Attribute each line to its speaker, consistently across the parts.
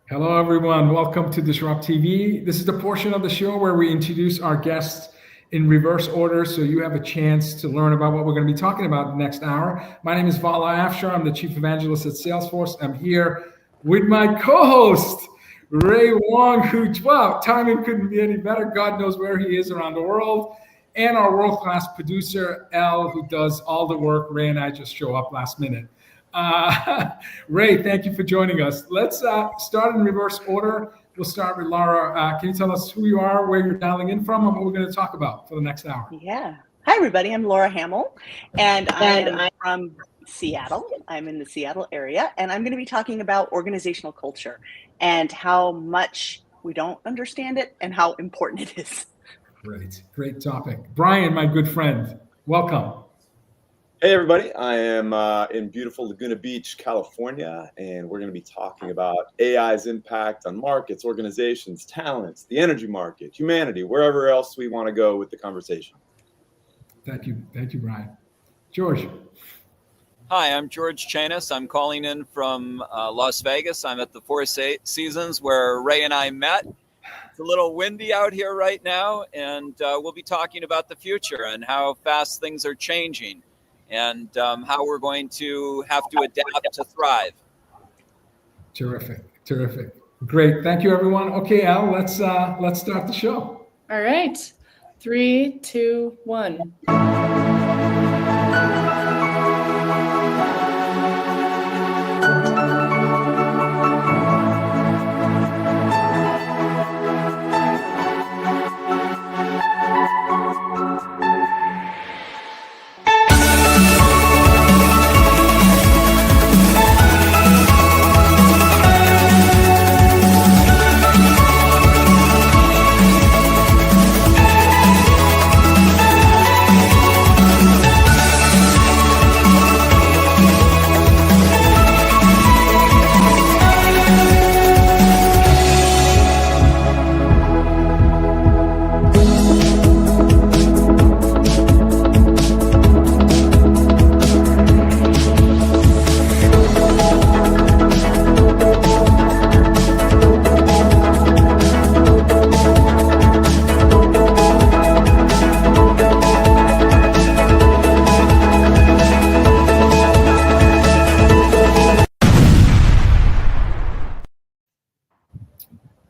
Speaker 1: Hello, everyone. Welcome to DisrupTV. This is the portion of the show where we introduce our guests in reverse order so you have a chance to learn about what we're going to be talking about the next hour. My name is Vala Afshar. I'm the Chief Evangelist at Salesforce. I'm here with my co-host, Ray Wang, who, wow, timing couldn't be any better. God knows where he is around the world. And our world-class producer, Elle, who does all the work. Ray and I just show up last minute. Ray, thank you for joining us. Let's start in reverse order. We'll start with Laura. Can you tell us who you are, where you're dialing in from, and what we're going to talk about for the next hour?
Speaker 2: Yeah. Hi, everybody. I'm Laura Hamill, and I'm from Seattle. I'm in the Seattle area, and I'm going to be talking about organizational culture and how much we don't understand it and how important it is.
Speaker 1: Great topic. Brian, my good friend, welcome.
Speaker 3: Hey, everybody. I am in beautiful Laguna Beach, California, and we're going to be talking about AI's impact on markets, organizations, talents, the energy market, humanity, wherever else we want to go with the conversation.
Speaker 1: Thank you, Brian. George.
Speaker 4: Hi, I'm George Chanos. I'm calling in from Las Vegas. I'm at the Four Seasons where Ray and I met. It's a little windy out here right now, and we'll be talking about the future and how fast things are changing, and how we're going to have to adapt to thrive.
Speaker 1: Terrific. Great. Thank you, everyone. Okay, Al, let's start the show.
Speaker 5: All right. 3, 2, 1.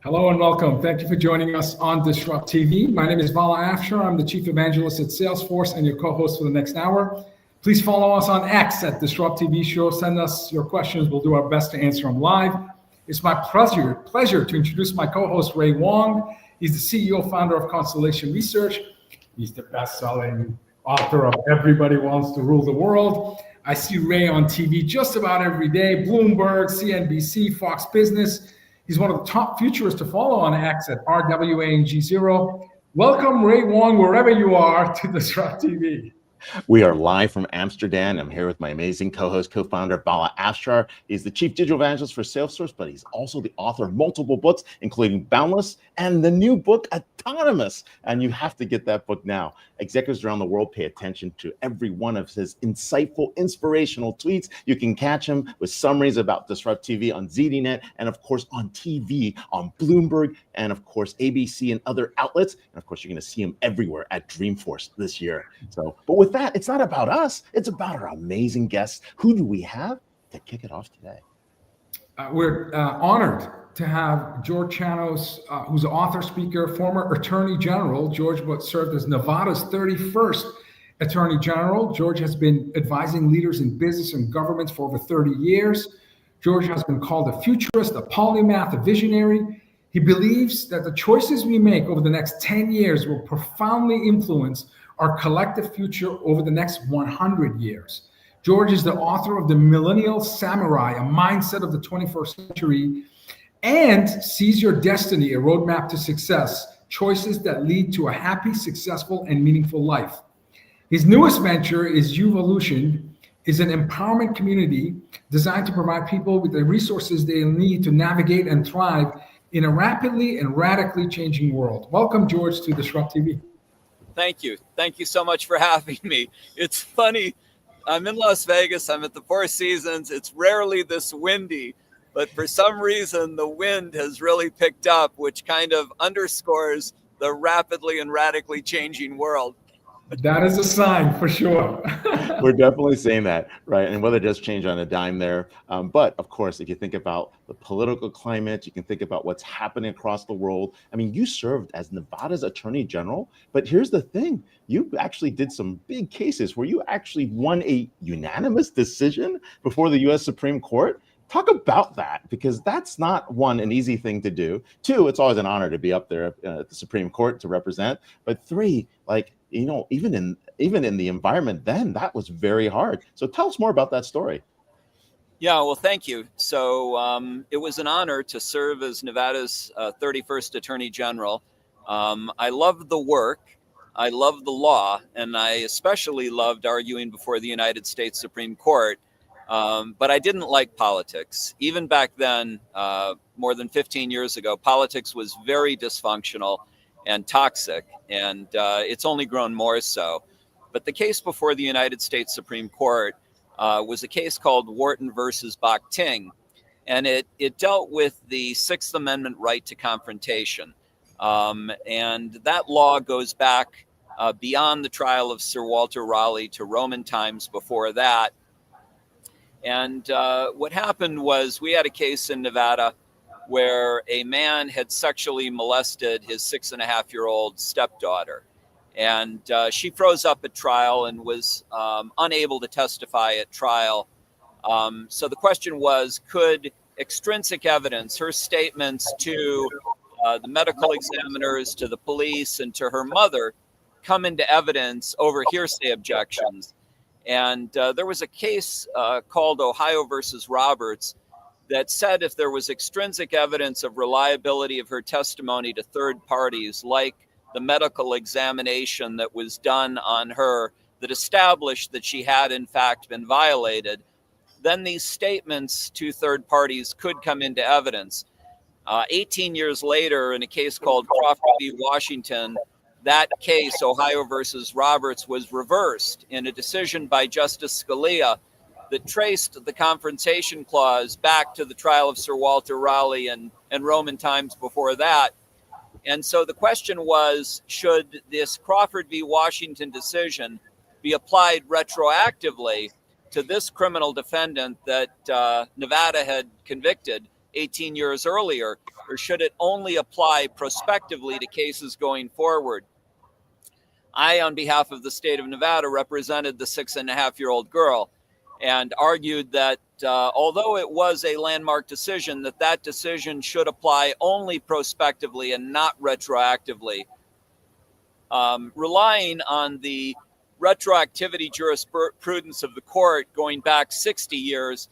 Speaker 1: Hello and welcome. Thank you for joining us on DisrupTV. My name is Vala Afshar. I'm the Chief Evangelist at Salesforce and your co-host for the next hour. Please follow us on X at DisrupTV Show. Send us your questions. We'll do our best to answer them live. It's my pleasure to introduce my co-host, Ray Wang. He's the CEO, founder of Constellation Research. He's the best-selling author of Everybody Wants to Rule the World. I see Ray on TV just about every day, Bloomberg, CNBC, Fox Business. He's one of the top futurists to follow on X at RWANG0. Welcome, Ray Wang, wherever you are, to DisrupTV.
Speaker 6: We are live from Amsterdam. I'm here with my amazing co-host, co-founder, Vala Afshar. He's the Chief Digital Evangelist for Salesforce, but he's also the author of multiple books, including Boundless and the new book, Autonomous. And you have to get that book now. Executives around the world pay attention to every one of his insightful, inspirational tweets. You can catch him with summaries about DisrupTV on ZDNet, and of course on TV, on Bloomberg, and of course ABC and other outlets. And of course, you're going to see him everywhere at Dreamforce this year. But with that, it's not about us. It's about our amazing guests. Who do we have to kick it off today?
Speaker 1: We're honored to have George Chanos, who's an author, speaker, former Attorney General. George served as Nevada's 31st Attorney General. George has been advising leaders in business and governments for over 30 years. George has been called a futurist, a polymath, a visionary. He believes that the choices we make over the next 10 years will profoundly influence our collective future over the next 100 years. George is the author of the Millennial Samurai, a mindset of the 21st century, and Seize Your Destiny, a roadmap to success, choices that lead to a happy, successful, and meaningful life. His newest venture is Uvolution, is an empowerment community designed to provide people with the resources they need to navigate and thrive in a rapidly and radically changing world. Welcome, George, to DisrupTV.
Speaker 4: Thank you. Thank you so much for having me. It's funny. I'm in Las Vegas. I'm at the Four Seasons. It's rarely this windy, but for some reason the wind has really picked up, which kind of underscores the rapidly and radically changing world.
Speaker 1: That is a sign for sure.
Speaker 6: We're definitely saying that, right? And weather does change on a dime there. But of course, if you think about the political climate, you can think about what's happening across the world. I mean, you served as Nevada's Attorney General, but here's the thing. You actually did some big cases where you actually won a unanimous decision before the U.S. Supreme Court. Talk about that, because that's not, one, an easy thing to do. Two, it's always an honor to be up there at the Supreme Court to represent. But three, like, you know, even in the environment then, that was very hard. So tell us more about that story.
Speaker 4: Yeah, well, thank you. So it was an honor to serve as Nevada's 31st Attorney General. I loved the work, I loved the law, and I especially loved arguing before the United States Supreme Court. But I didn't like politics. Even back then, more than 15 years ago, politics was very dysfunctional and toxic, and it's only grown more so. But the case before the United States Supreme Court was a case called Wharton versus Bakhting, and it dealt with the Sixth Amendment right to confrontation. And that law goes back beyond the trial of Sir Walter Raleigh to Roman times before that. And what happened was, we had a case in Nevada where a man had sexually molested his 6.5-year-old stepdaughter. And she froze up at trial and was unable to testify at trial. So the question was, could extrinsic evidence, her statements to the medical examiners, to the police, and to her mother, come into evidence over hearsay objections? And there was a case called Ohio versus Roberts that said if there was extrinsic evidence of reliability of her testimony to third parties, like the medical examination that was done on her that established that she had in fact been violated, then these statements to third parties could come into evidence. 18 years later, in a case called Crawford v. Washington, that case, Ohio versus Roberts, was reversed in a decision by Justice Scalia that traced the confrontation clause back to the trial of Sir Walter Raleigh and Roman times before that. And so the question was, should this Crawford v. Washington decision be applied retroactively to this criminal defendant that Nevada had convicted 18 years earlier, or should it only apply prospectively to cases going forward? I, on behalf of the state of Nevada, represented the 6.5-year-old girl and argued that although it was a landmark decision, that decision should apply only prospectively and not retroactively. Relying on the retroactivity jurisprudence of the court going back 60 years,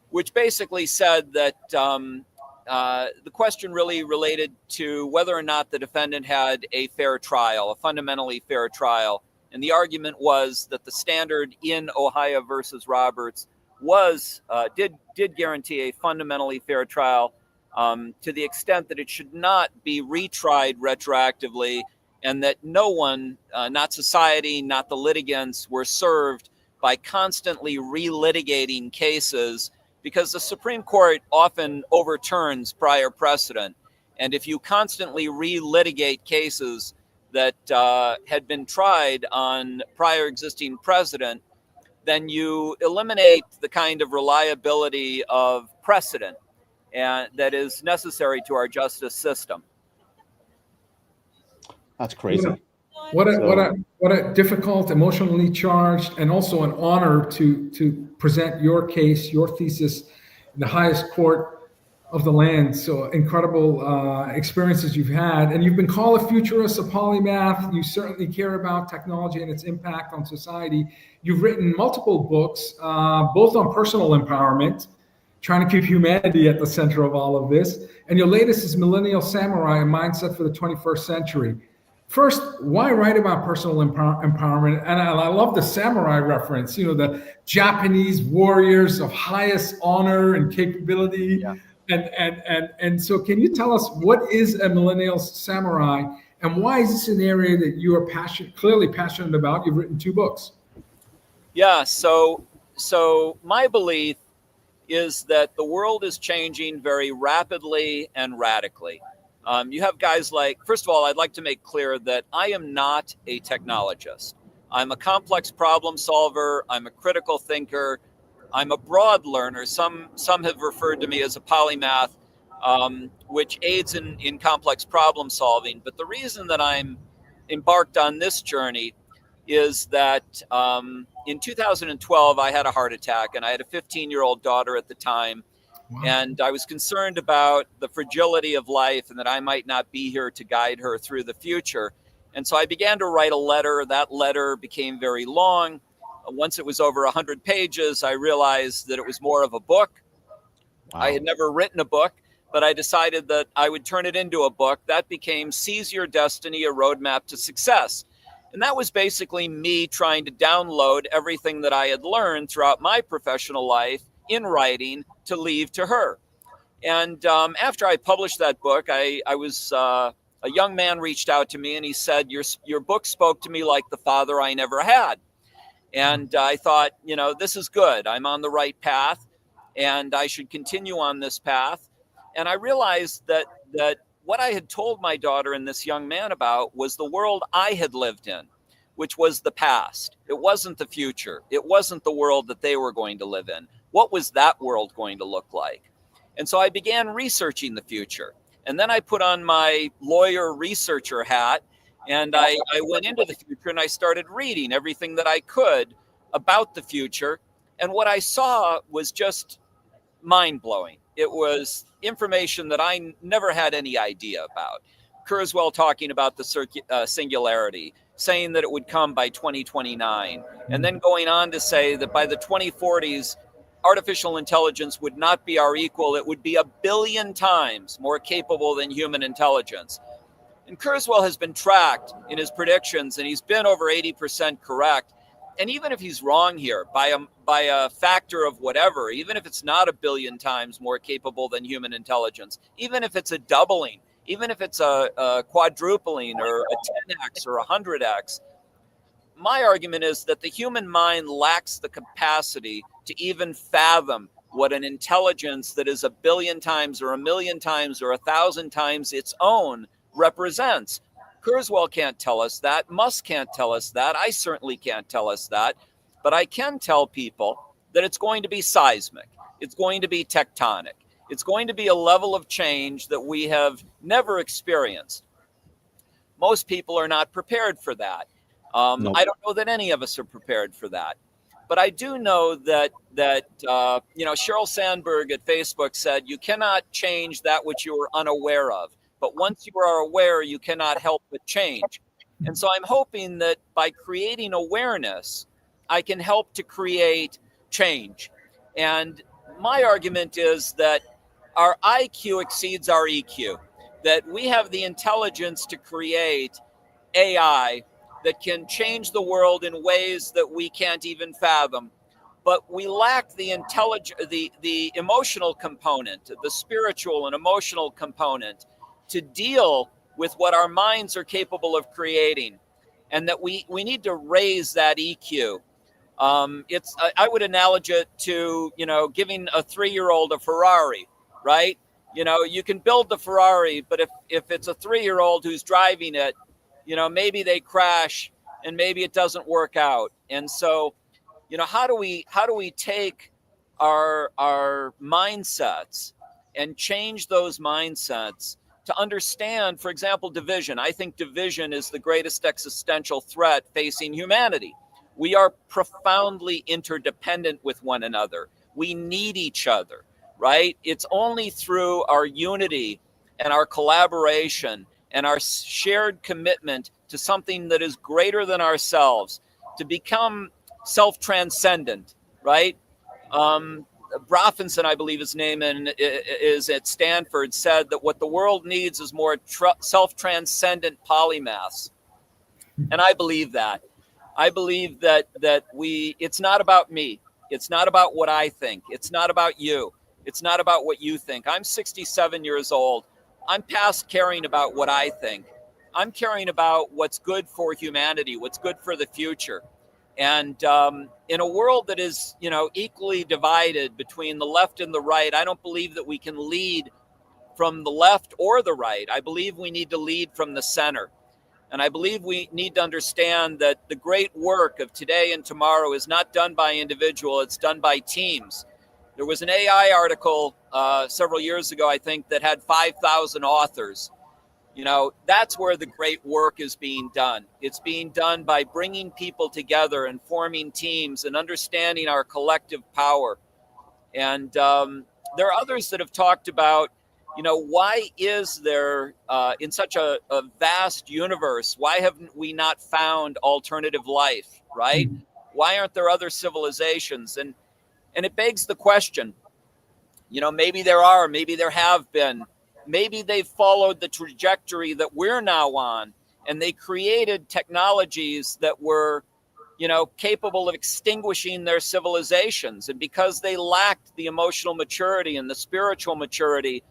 Speaker 4: which basically said that the question really related to whether or not the defendant had a fair trial, a fundamentally fair trial. And the argument was that the standard in Ohio versus Roberts was did guarantee a fundamentally fair trial to the extent that it should not be retried retroactively, and that no one, not society, not the litigants, were served by constantly relitigating cases, because the Supreme Court often overturns prior precedent. And if you constantly relitigate cases that had been tried on prior existing precedent, then you eliminate the kind of reliability of precedent and that is necessary to our justice system.
Speaker 6: That's crazy.
Speaker 1: What a difficult, emotionally charged, and also an honor to present your case, your thesis in the highest court of the land. So incredible experiences you've had, and you've been called a futurist, a polymath. You certainly care about technology and its impact on society. You've written multiple books, both on personal empowerment, trying to keep humanity at the center of all of this. And your latest is Millennial Samurai, a mindset for the 21st century. First, why write about personal empowerment? And I love the samurai reference, you know, the Japanese warriors of highest honor and capability. Yeah. And so can you tell us, what is a millennial samurai, and why is this an area that you are clearly passionate about? You've written 2 books.
Speaker 4: Yeah, so my belief is that the world is changing very rapidly and radically. You have guys like, first of all, I'd like to make clear that I am not a technologist. I'm a complex problem solver. I'm a critical thinker. I'm a broad learner. Some have referred to me as a polymath, which aids in complex problem solving. But the reason that I'm embarked on this journey is that in 2012, I had a heart attack, and I had a 15-year-old daughter at the time. Wow. And I was concerned about the fragility of life and that I might not be here to guide her through the future. And so I began to write a letter. That letter became very long. Once it was over 100 pages, I realized that it was more of a book. Wow. I had never written a book, but I decided that I would turn it into a book. That became Seize Your Destiny, A Roadmap to Success. And that was basically me trying to download everything that I had learned throughout my professional life in writing to leave to her. And after I published that book, a young man reached out to me and he said, your book spoke to me like the father I never had. And I thought, this is good. I'm on the right path and I should continue on this path. And I realized that what I had told my daughter and this young man about was the world I had lived in, which was the past. It wasn't the future. It wasn't the world that they were going to live in. What was that world going to look like? And so I began researching the future. And then I put on my lawyer researcher hat and I went into the future and I started reading everything that I could about the future. And what I saw was just mind-blowing. It was information that I never had any idea about. Kurzweil talking about the singularity, saying that it would come by 2029, and then going on to say that by the 2040s, artificial intelligence would not be our equal. It would be 1 billion times more capable than human intelligence. And Kurzweil has been tracked in his predictions, and he's been over 80% correct. And even if he's wrong here by a factor of whatever, even if it's not 1 billion times more capable than human intelligence, even if it's a doubling, even if it's a quadrupling or a 10x or 100x, my argument is that the human mind lacks the capacity to even fathom what an intelligence that is 1 billion times or 1 million times or 1,000 times its own represents. Kurzweil can't tell us that. Musk can't tell us that. I certainly can't tell us that. But I can tell people that it's going to be seismic. It's going to be tectonic. It's going to be a level of change that we have never experienced. Most people are not prepared for that. Nope. I don't know that any of us are prepared for that. But I do know that Sheryl Sandberg at Facebook said, you cannot change that which you are unaware of. But once you are aware, you cannot help but change. And so I'm hoping that by creating awareness, I can help to create change. And my argument is that our IQ exceeds our EQ, that we have the intelligence to create AI that can change the world in ways that we can't even fathom. But we lack the the emotional component, the spiritual and emotional component to deal with what our minds are capable of creating, and that we need to raise that EQ. I would analogize it to, giving a 3-year-old a Ferrari, right? You can build the Ferrari, but if it's a 3-year-old who's driving it, maybe they crash and maybe it doesn't work out. And so, how do we take our mindsets and change those mindsets to understand, for example, division? I think division is the greatest existential threat facing humanity. We are profoundly interdependent with one another. We need each other, right? It's only through our unity and our collaboration and our shared commitment to something that is greater than ourselves to become self-transcendent, right? Broffinson, I believe his name is at Stanford, said that what the world needs is more self-transcendent polymaths. And I believe that. I believe that it's not about me. It's not about what I think. It's not about you. It's not about what you think. I'm 67 years old. I'm past caring about what I think. I'm caring about what's good for humanity, what's good for the future. And in a world that is, equally divided between the left and the right, I don't believe that we can lead from the left or the right. I believe we need to lead from the center. And I believe we need to understand that the great work of today and tomorrow is not done by individual, it's done by teams. There was an AI article several years ago, I think, that had 5,000 authors. That's where the great work is being done. It's being done by bringing people together and forming teams and understanding our collective power. And there are others that have talked about, why is there, in such a vast universe, why haven't we not found alternative life, right? Mm-hmm. Why aren't there other civilizations? And it begs the question, maybe there are, maybe there have been. Maybe they've followed the trajectory that we're now on, and they created technologies that were, capable of extinguishing their civilizations. And because they lacked the emotional maturity and the spiritual maturity,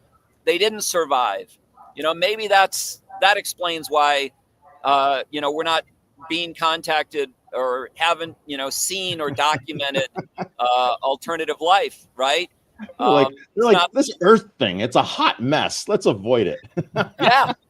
Speaker 4: they didn't survive. Maybe that explains why, we're not being contacted or haven't, seen or documented alternative life, right?
Speaker 6: They're like this Earth thing. It's a hot mess. Let's avoid it.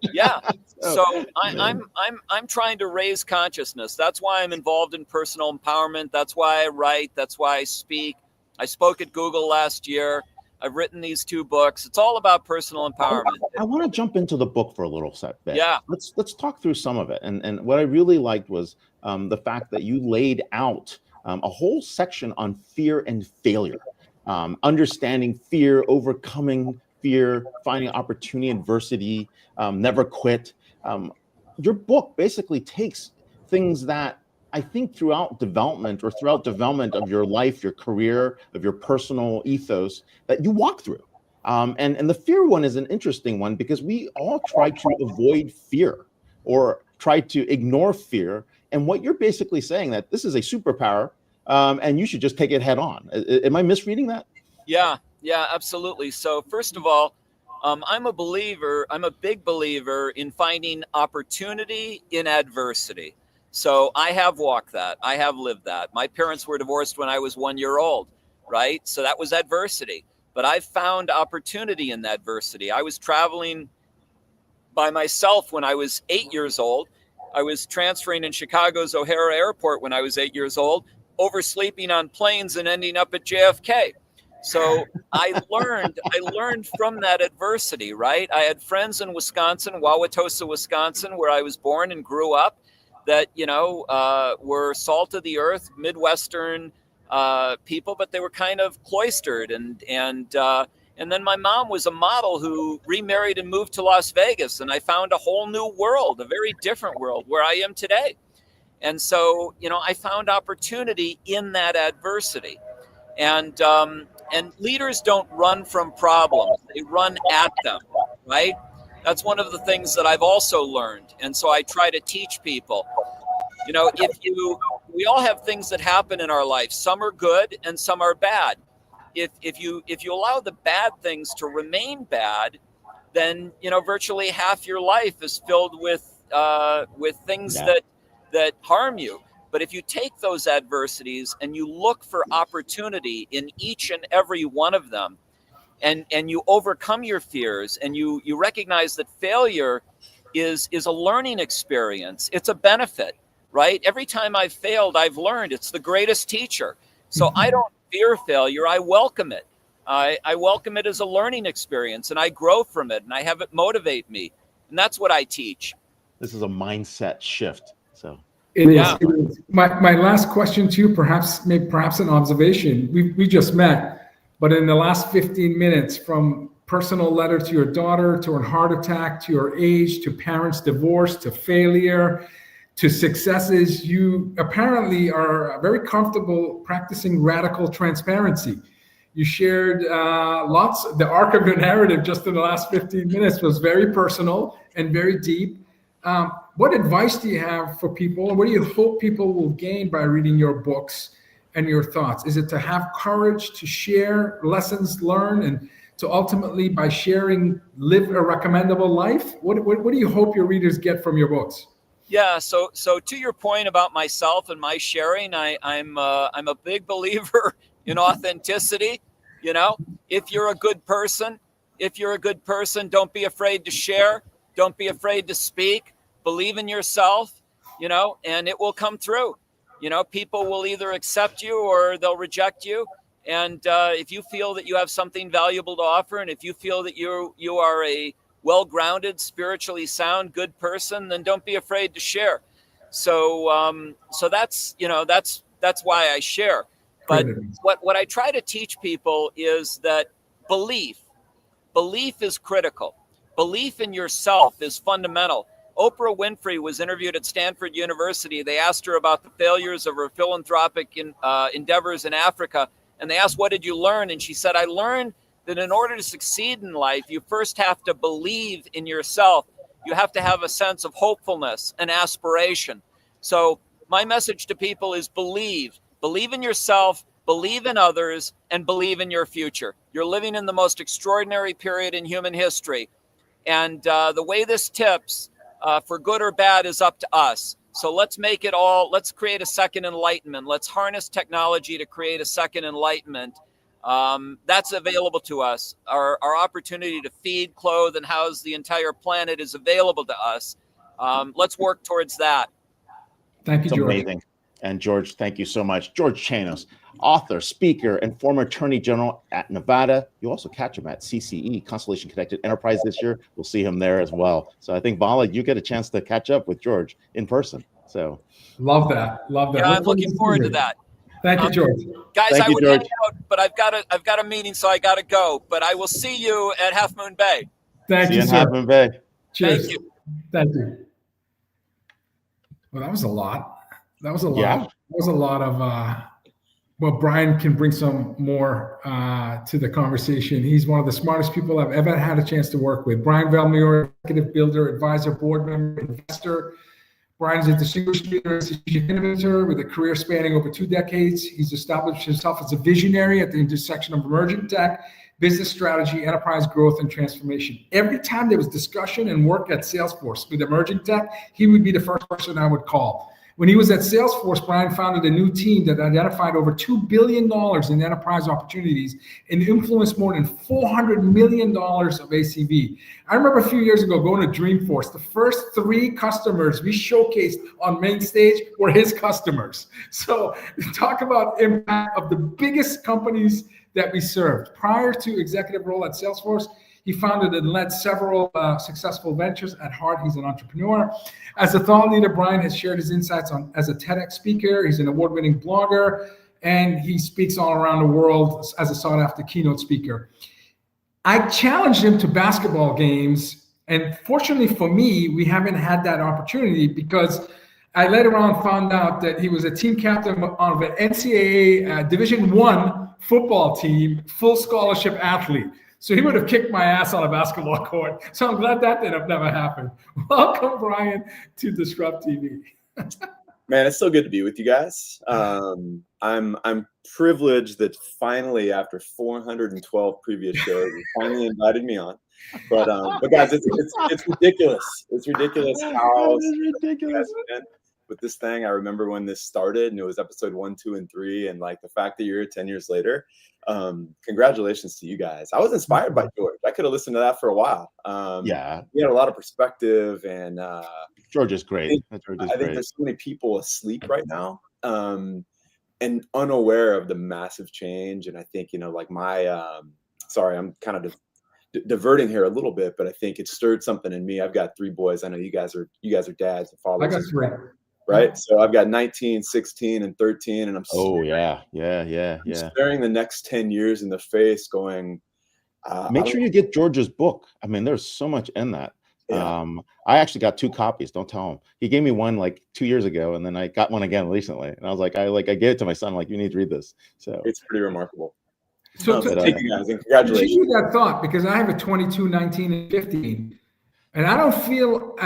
Speaker 4: Yeah. So I'm trying to raise consciousness. That's why I'm involved in personal empowerment. That's why I write. That's why I speak. I spoke at Google last year. I've written these 2 books. It's all about personal empowerment.
Speaker 6: I want to jump into the book for a little bit.
Speaker 4: Yeah.
Speaker 6: Let's talk through some of it. And what I really liked was the fact that you laid out a whole section on fear and failure. Understanding fear, overcoming fear, finding opportunity, adversity, never quit. Your book basically takes things that I think throughout development of your life, your career, of your personal ethos that you walk through. And the fear one is an interesting one because we all try to avoid fear or try to ignore fear. And what you're basically saying that this is a superpower, and you should just take it head on. Am I misreading that?
Speaker 4: Yeah, absolutely. So first of all, I'm a big believer in finding opportunity in adversity. So I have walked that. I have lived that. My parents were divorced when I was 1 year old, right? So that was adversity. But I found opportunity in that adversity. I was traveling by myself when I was 8 years old. I was transferring in Chicago's O'Hare Airport when I was 8 years old, oversleeping on planes and ending up at JFK. So I learned from that adversity, right? I had friends in Wisconsin, Wauwatosa, Wisconsin, where I was born and grew up, that, were salt of the earth, Midwestern people, but they were kind of cloistered. And then my mom was a model who remarried and moved to Las Vegas. And I found a whole new world, a very different world where I am today. And so, I found opportunity in that adversity. And leaders don't run from problems. They run at them, right? That's one of the things that I've also learned. And so I try to teach people, we all have things that happen in our life. Some are good and some are bad. If you allow the bad things to remain bad, then, virtually half your life is filled with things that harm you. But if you take those adversities and you look for opportunity in each and every one of them, and you overcome your fears, and you recognize that failure is a learning experience, it's a benefit, right? Every time I've failed, I've learned. It's the greatest teacher. So I don't fear failure. I welcome it. I welcome it as a learning experience, and I grow from it, and I have it motivate me. And that's what I teach.
Speaker 6: This is a mindset shift. So
Speaker 1: it is. My last question to you, perhaps an observation. We just met, but in the last 15 minutes, from personal letter to your daughter, to a heart attack, to your age, to parents' divorce, to failure, to successes, you apparently are very comfortable practicing radical transparency. You shared the arc of your narrative just in the last 15 minutes was very personal and very deep. What advice do you have for people, and what do you hope people will gain by reading your books and your thoughts? Is it to have courage to share lessons learned, and to ultimately, by sharing, live a recommendable life? What do you hope your readers get from your books?
Speaker 4: Yeah. So to your point about myself and my sharing, I'm a big believer in authenticity. You know, if you're a good person, don't be afraid to share. Don't be afraid to speak. Believe in yourself, you know, and it will come through. You know, people will either accept you or they'll reject you. And if you feel that you have something valuable to offer, and if you feel that you are a well-grounded, spiritually sound, good person, then don't be afraid to share. So that's, you know, that's why I share. But what I try to teach people is that belief is critical. Belief in yourself is fundamental. Oprah Winfrey was interviewed at Stanford University. They asked her about the failures of her philanthropic endeavors in Africa. And they asked, what did you learn? And she said, I learned that in order to succeed in life, you first have to believe in yourself. You have to have a sense of hopefulness and aspiration. So my message to people is believe in yourself, believe in others, and believe in your future. You're living in the most extraordinary period in human history. And the way this tips, for good or bad, is up to us. So let's create a second enlightenment. Let's harness technology to create a second enlightenment. That's available to us. Our opportunity to feed, clothe, and house the entire planet is available to us. Let's work towards that.
Speaker 1: Thank you, George.
Speaker 6: Amazing. And George, thank you so much. George Chanos, author, speaker, and former Attorney General at Nevada. You also catch him at CCE, Constellation Connected Enterprise, this year. We'll see him there as well. So I think, Vala, you get a chance to catch up with George in person. So
Speaker 1: love that.
Speaker 4: Yeah, I'm looking forward to that.
Speaker 1: Thank you, George.
Speaker 4: Guys,
Speaker 6: Thank
Speaker 4: I
Speaker 6: you,
Speaker 4: would
Speaker 6: George.
Speaker 4: hang out, but I've got a meeting, so I got to go. But I will see you at Half Moon Bay.
Speaker 1: Thank
Speaker 6: see
Speaker 1: you,
Speaker 6: you in
Speaker 1: sir.
Speaker 6: Half Moon Bay.
Speaker 1: Cheers.
Speaker 4: Thank you.
Speaker 1: Thank you. Well, that was a lot. That was a lot.
Speaker 6: Yeah.
Speaker 1: That was a lot of, well, Brian can bring some more to the conversation. He's one of the smartest people I've ever had a chance to work with. Brian Vellmure, executive builder, advisor, board member, investor. Brian is a distinguished leader and strategic innovator with a career spanning over 2 decades. He's established himself as a visionary at the intersection of emerging tech, business strategy, enterprise growth, and transformation. Every time there was discussion and work at Salesforce with emerging tech, he would be the first person I would call. When he was at Salesforce, Brian founded a new team that identified over $2 billion in enterprise opportunities and influenced more than $400 million of ACV. I remember a few years ago going to Dreamforce. The first 3 customers we showcased on main stage were his customers. So talk about impact of the biggest companies that we served. Prior to executive role at Salesforce, he founded and led several successful ventures. At heart, he's an entrepreneur. As a thought leader, Brian has shared his insights as a TEDx speaker. He's an award-winning blogger, and he speaks all around the world as a sought-after keynote speaker. I challenged him to basketball games, and fortunately for me, we haven't had that opportunity because I later on found out that he was a team captain of an NCAA Division I football team, full scholarship athlete. So he would have kicked my ass on a basketball court. So I'm glad that never happened. Welcome, Brian, to DisrupTV.
Speaker 3: Man, it's so good to be with you guys. I'm privileged that finally, after 412 previous shows, you finally invited me on. But guys, it's ridiculous. It's ridiculous how ridiculous. With this thing. I remember when this started, and it was episode 1, 2, and 3, and like the fact that you're here 10 years later. Congratulations to you guys. I was inspired by George. I could have listened to that for a while.
Speaker 6: Yeah,
Speaker 3: he had a lot of perspective, and
Speaker 6: George is great.
Speaker 3: I think there's so many people asleep right now, and unaware of the massive change. And I think, you know, like my sorry, I'm kind of diverting here a little bit, but I think it stirred something in me. I've got 3 boys. I know you guys are dads and fathers.
Speaker 1: I got 3.
Speaker 3: Right. So I've got 19, 16, and 13, and I'm staring the next 10 years in the face going,
Speaker 6: make sure you get George's book. I mean, there's so much in that. Yeah. I actually got 2 copies. Don't tell him. He gave me one like 2 years ago, and then I got one again recently. And I was like, I gave it to my son. I'm like, you need to read this. So
Speaker 3: it's pretty remarkable.
Speaker 1: So
Speaker 3: thank you guys, and congratulations.
Speaker 1: Continue that thought, because I have a 22, 19, and 15, and I don't feel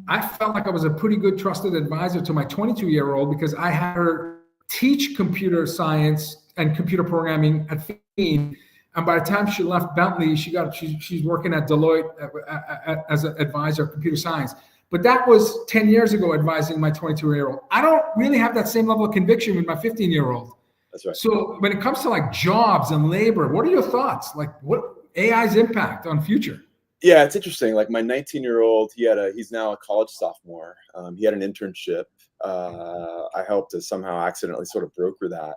Speaker 1: I felt like I was a pretty good trusted advisor to my 22-year-old because I had her teach computer science and computer programming at 15. And by the time she left Bentley, she's working at Deloitte as an advisor of computer science. But that was 10 years ago advising my 22-year-old. I don't really have that same level of conviction with my 15-year-old.
Speaker 3: That's right.
Speaker 1: So when it comes to like jobs and labor, what are your thoughts? Like what AI's impact on future?
Speaker 3: Yeah, it's interesting. Like my 19-year-old, he's now a college sophomore. He had an internship. I helped to somehow accidentally sort of broker that.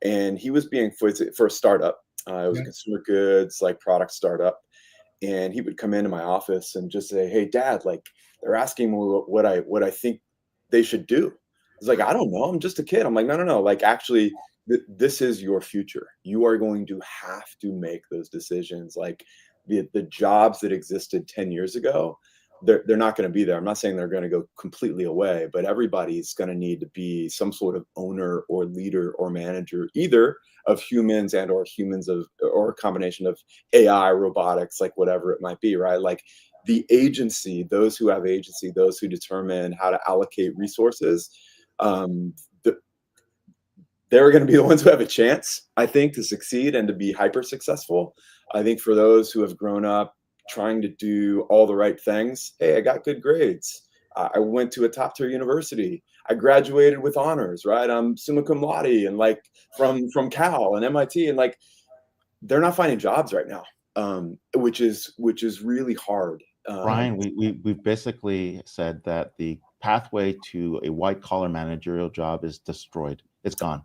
Speaker 3: And he was being for a startup. It was a consumer goods like product startup. And he would come into my office and just say, "Hey, Dad, like they're asking me what I think they should do." I was like, "I don't know. I'm just a kid." I'm like, no. Like actually, this is your future. You are going to have to make those decisions. Like the jobs that existed 10 years ago, they're not going to be there. I'm not saying they're going to go completely away, but everybody's going to need to be some sort of owner or leader or manager, either of humans and or or a combination of AI, robotics, like whatever it might be, right? Like the agency, those who have agency, those who determine how to allocate resources, they're going to be the ones who have a chance, I think, to succeed and to be hyper successful. I think for those who have grown up trying to do all the right things, hey, I got good grades. I went to a top tier university. I graduated with honors, right? I'm summa cum laude and like from Cal and MIT, and like they're not finding jobs right now, which is really hard.
Speaker 6: Brian, we've basically said that the pathway to a white collar managerial job is destroyed. It's gone.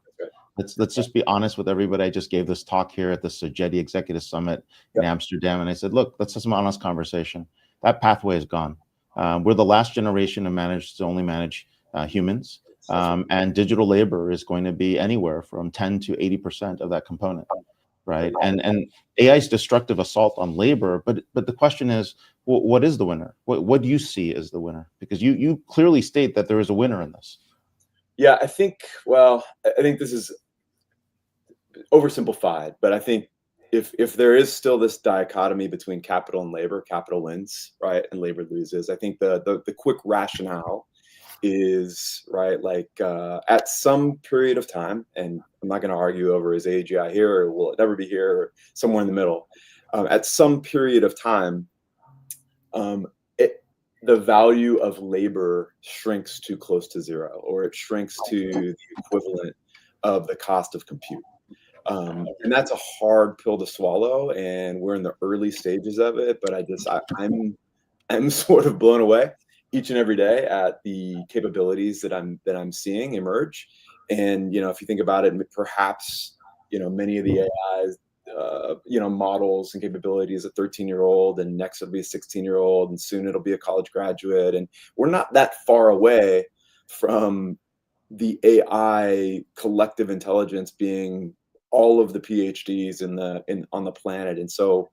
Speaker 6: Let's just be honest with everybody. I just gave this talk here at the Sogeti Executive Summit in Amsterdam, and I said, look, let's have some honest conversation. That pathway is gone. We're the last generation to only manage humans, and digital labor is going to be anywhere from 10 to 80% of that component, right? And AI's destructive assault on labor, but the question is, what is the winner? What do you see as the winner? Because you clearly state that there is a winner in this.
Speaker 3: Yeah, I think this is oversimplified, but I think if there is still this dichotomy between capital and labor, capital wins, right, and labor loses. I think the quick rationale is, right, like at some period of time, and I'm not going to argue over is AGI here or will it never be here or somewhere in the middle. At some period of time, the value of labor shrinks to close to zero, or it shrinks to the equivalent of the cost of compute. And that's a hard pill to swallow, and we're in the early stages of it. But I'm sort of blown away each and every day at the capabilities that I'm seeing emerge. And if you think about it, perhaps many of the AIs, models and capabilities, a 13-year-old, and next it'll be a 16-year-old, and soon it'll be a college graduate, and we're not that far away from the AI collective intelligence being all of the PhDs on the planet. And so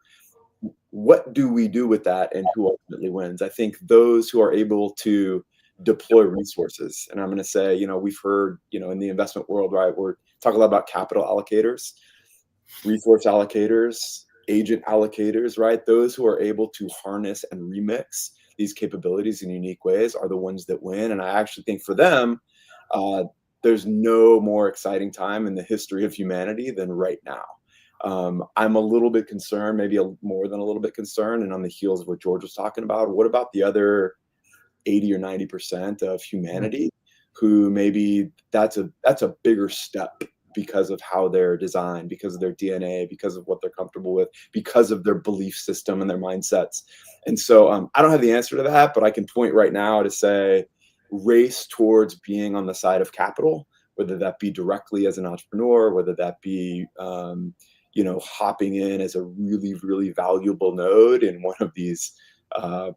Speaker 3: what do we do with that, and who ultimately wins? I think those who are able to deploy resources. And I'm going to say, we've heard, in the investment world, right, we're talking a lot about capital allocators, resource allocators, agent allocators, right? Those who are able to harness and remix these capabilities in unique ways are the ones that win. And I actually think for them, there's no more exciting time in the history of humanity than right now. I'm a little bit concerned, maybe more than a little bit concerned, and on the heels of what George was talking about, what about the other 80 or 90% of humanity who maybe that's a bigger step because of how they're designed, because of their DNA, because of what they're comfortable with, because of their belief system and their mindsets. And so I don't have the answer to that, but I can point right now to say, race towards being on the side of capital, whether that be directly as an entrepreneur, whether that be, hopping in as a really, really valuable node in one of these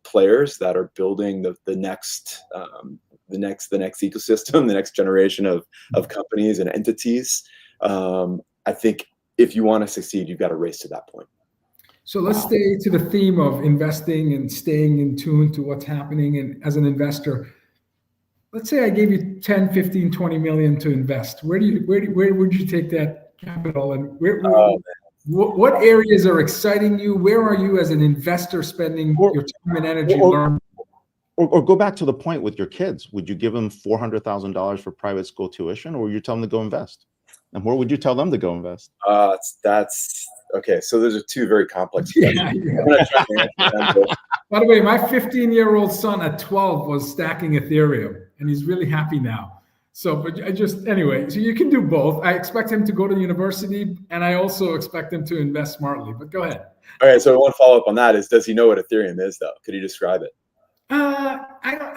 Speaker 3: players that are building the next ecosystem, the next generation of companies and entities. I think if you want to succeed, you've got to race to that point.
Speaker 1: So let's stay to the theme of investing and staying in tune to what's happening. And as an investor, let's say I gave you 10, 15, 20 million to invest. Where would you take that capital, and what areas are exciting you? Where are you as an investor spending your time and energy learning?
Speaker 6: Or go back to the point with your kids. Would you give them $400,000 for private school tuition, or would you tell them to go invest? And where would you tell them to go invest?
Speaker 3: That's okay. So those are two very complex questions. I'm going to try to answer them,
Speaker 1: By the way, my 15-year-old son at 12 was stacking Ethereum, and he's really happy now. So, but anyway, so you can do both. I expect him to go to university, and I also expect him to invest smartly. But go ahead.
Speaker 3: Okay, so one follow-up on that is, does he know what Ethereum is, though? Could you describe it?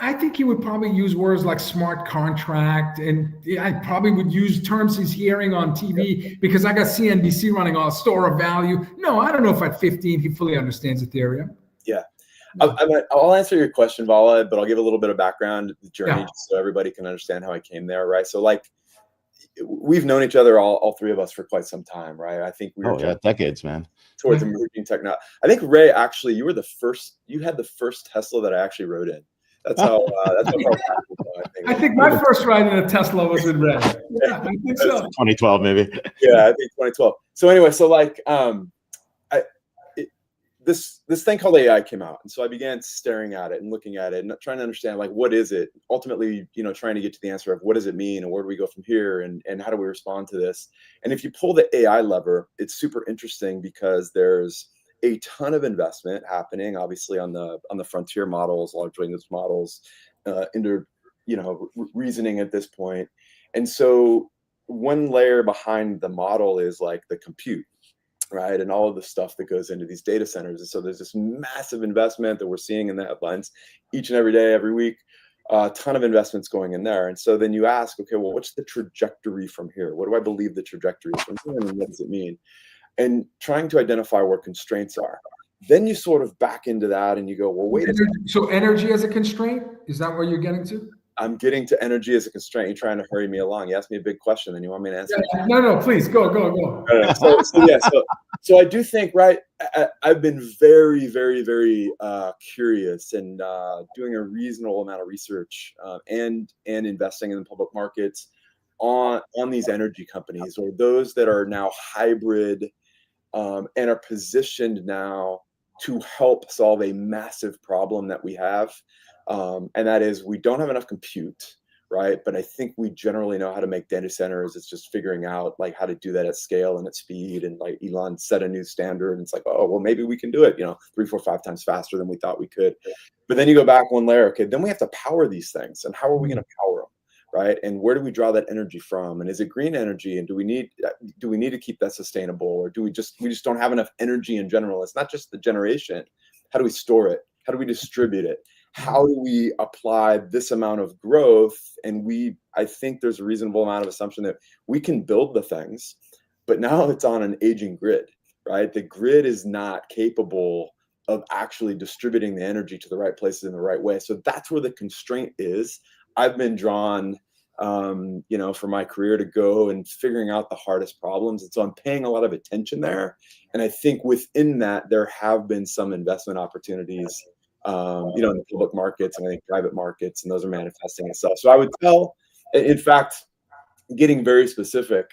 Speaker 1: I think he would probably use words like smart contract, and I probably would use terms he's hearing on TV because I got CNBC running on store of value. No, I don't know if at 15 he fully understands Ethereum.
Speaker 3: Yeah. I'll answer your question, Vala, but I'll give a little bit of background, the journey, just so everybody can understand how I came there, right? So, like, we've known each other, all three of us, for quite some time, right? I think we were
Speaker 6: decades, man.
Speaker 3: Towards emerging technology. I think, Ray, actually, you had the first Tesla that I actually rode in. That's how.
Speaker 1: I think my first ride in a Tesla was with Ray. Yeah, I think so.
Speaker 6: 2012, maybe.
Speaker 3: Yeah, I think 2012. So anyway, so like, this thing called AI came out, and so I began staring at it and looking at it and trying to understand, like, what is it? Ultimately, trying to get to the answer of what does it mean and where do we go from here and how do we respond to this? And if you pull the AI lever, it's super interesting because there's a ton of investment happening, obviously on the frontier models, large language models, into reasoning at this point. And so one layer behind the model is like the compute, right? And all of the stuff that goes into these data centers. And so there's this massive investment that we're seeing in the headlines each and every day, every week, a ton of investments going in there. And so then you ask, okay, well, what's the trajectory from here? What do I believe the trajectory is from here? And what does it mean? And trying to identify where constraints are. Then you sort of back into that and you go, well, wait a second.
Speaker 1: So energy as a constraint? Is that where you're getting to?
Speaker 3: I'm getting to energy as a constraint. You're trying to hurry me along. You asked me a big question and you want me to answer.
Speaker 1: Yeah, no, please go.
Speaker 3: So I do think, right, I've been very, very, very curious and doing a reasonable amount of research and investing in the public markets on these energy companies, or those that are now hybrid and are positioned now to help solve a massive problem that we have. And that is, we don't have enough compute, right? But I think we generally know how to make data centers. It's just figuring out like how to do that at scale and at speed. And like Elon set a new standard, and it's like, oh, well, maybe we can do it, 3, 4, 5 times faster than we thought we could. But then you go back one layer. Okay, then we have to power these things. And how are we going to power them? Right? And where do we draw that energy from? And is it green energy? And do we need to keep that sustainable? Or do we just don't have enough energy in general? It's not just the generation. How do we store it? How do we distribute it? How do we apply this amount of growth? And I think there's a reasonable amount of assumption that we can build the things, but now it's on an aging grid, right? The grid is not capable of actually distributing the energy to the right places in the right way. So that's where the constraint is. I've been drawn, for my career to go and figuring out the hardest problems. And so I'm paying a lot of attention there. And I think within that, there have been some investment opportunities, in the public markets and I think private markets, and those are manifesting itself. So I would tell, in fact, getting very specific,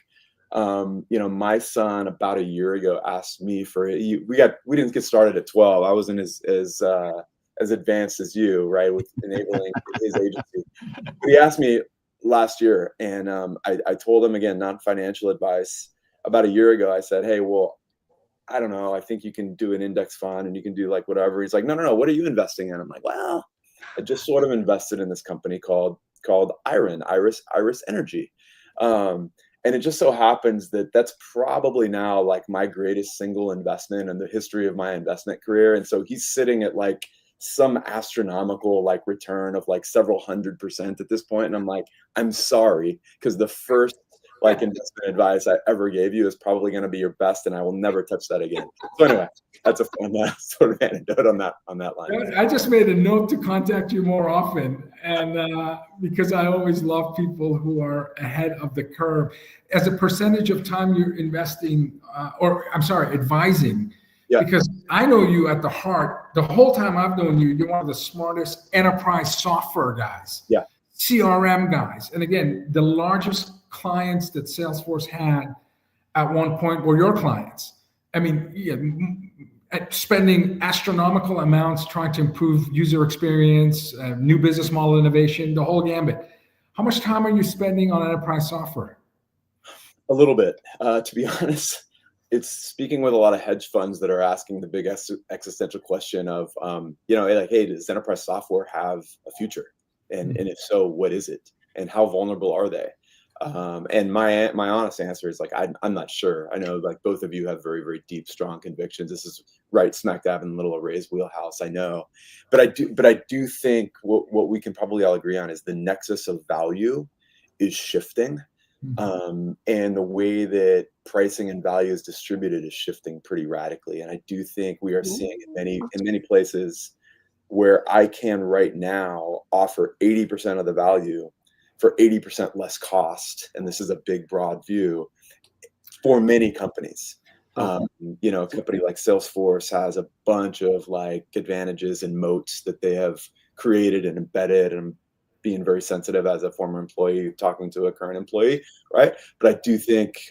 Speaker 3: my son about a year ago asked me we didn't get started at 12. I wasn't as advanced as you, right, with enabling his agency. But he asked me last year, and I told him, again, not financial advice. About a year ago, I said, hey, well, I don't know, I think you can do an index fund and you can do like whatever. He's like, no, what are you investing in? I'm like, well, I just sort of invested in this company called Iris Energy. And it just so happens that that's probably now like my greatest single investment in the history of my investment career. And so he's sitting at like some astronomical like return of like several 100% at this point. And I'm like, I'm sorry, because the first like investment advice I ever gave you is probably going to be your best, and I will never touch that again. So anyway, that's a fun sort of anecdote on that line.
Speaker 1: I just made a note to contact you more often, and because I always love people who are ahead of the curve. As a percentage of time you're investing, advising,
Speaker 3: yeah.
Speaker 1: Because I know you at the heart. The whole time I've known you, you're one of the smartest enterprise software guys,
Speaker 3: yeah,
Speaker 1: CRM guys, and again, the largest clients that Salesforce had at one point were your clients. I mean, spending astronomical amounts trying to improve user experience, new business model innovation, the whole gambit. How much time are you spending on enterprise software?
Speaker 3: A little bit, to be honest. it's speaking with a lot of hedge funds that are asking the big existential question of, like, hey, does enterprise software have a future? And if so, what is it? And how vulnerable are they? And my honest answer is like, I'm not sure. I know like both of you have very, very deep, strong convictions. This is right smack dab in the middle of Ray's wheelhouse. I know, but I do think what we can probably all agree on is the nexus of value is shifting. And the way that pricing and value is distributed is shifting pretty radically. And I do think we are seeing in many places where I can right now offer 80% of the value for 80% less cost. And this is a big, broad view for many companies. A company like Salesforce has a bunch of like advantages and moats that they have created and embedded, and being very sensitive as a former employee talking to a current employee, right? But I do think,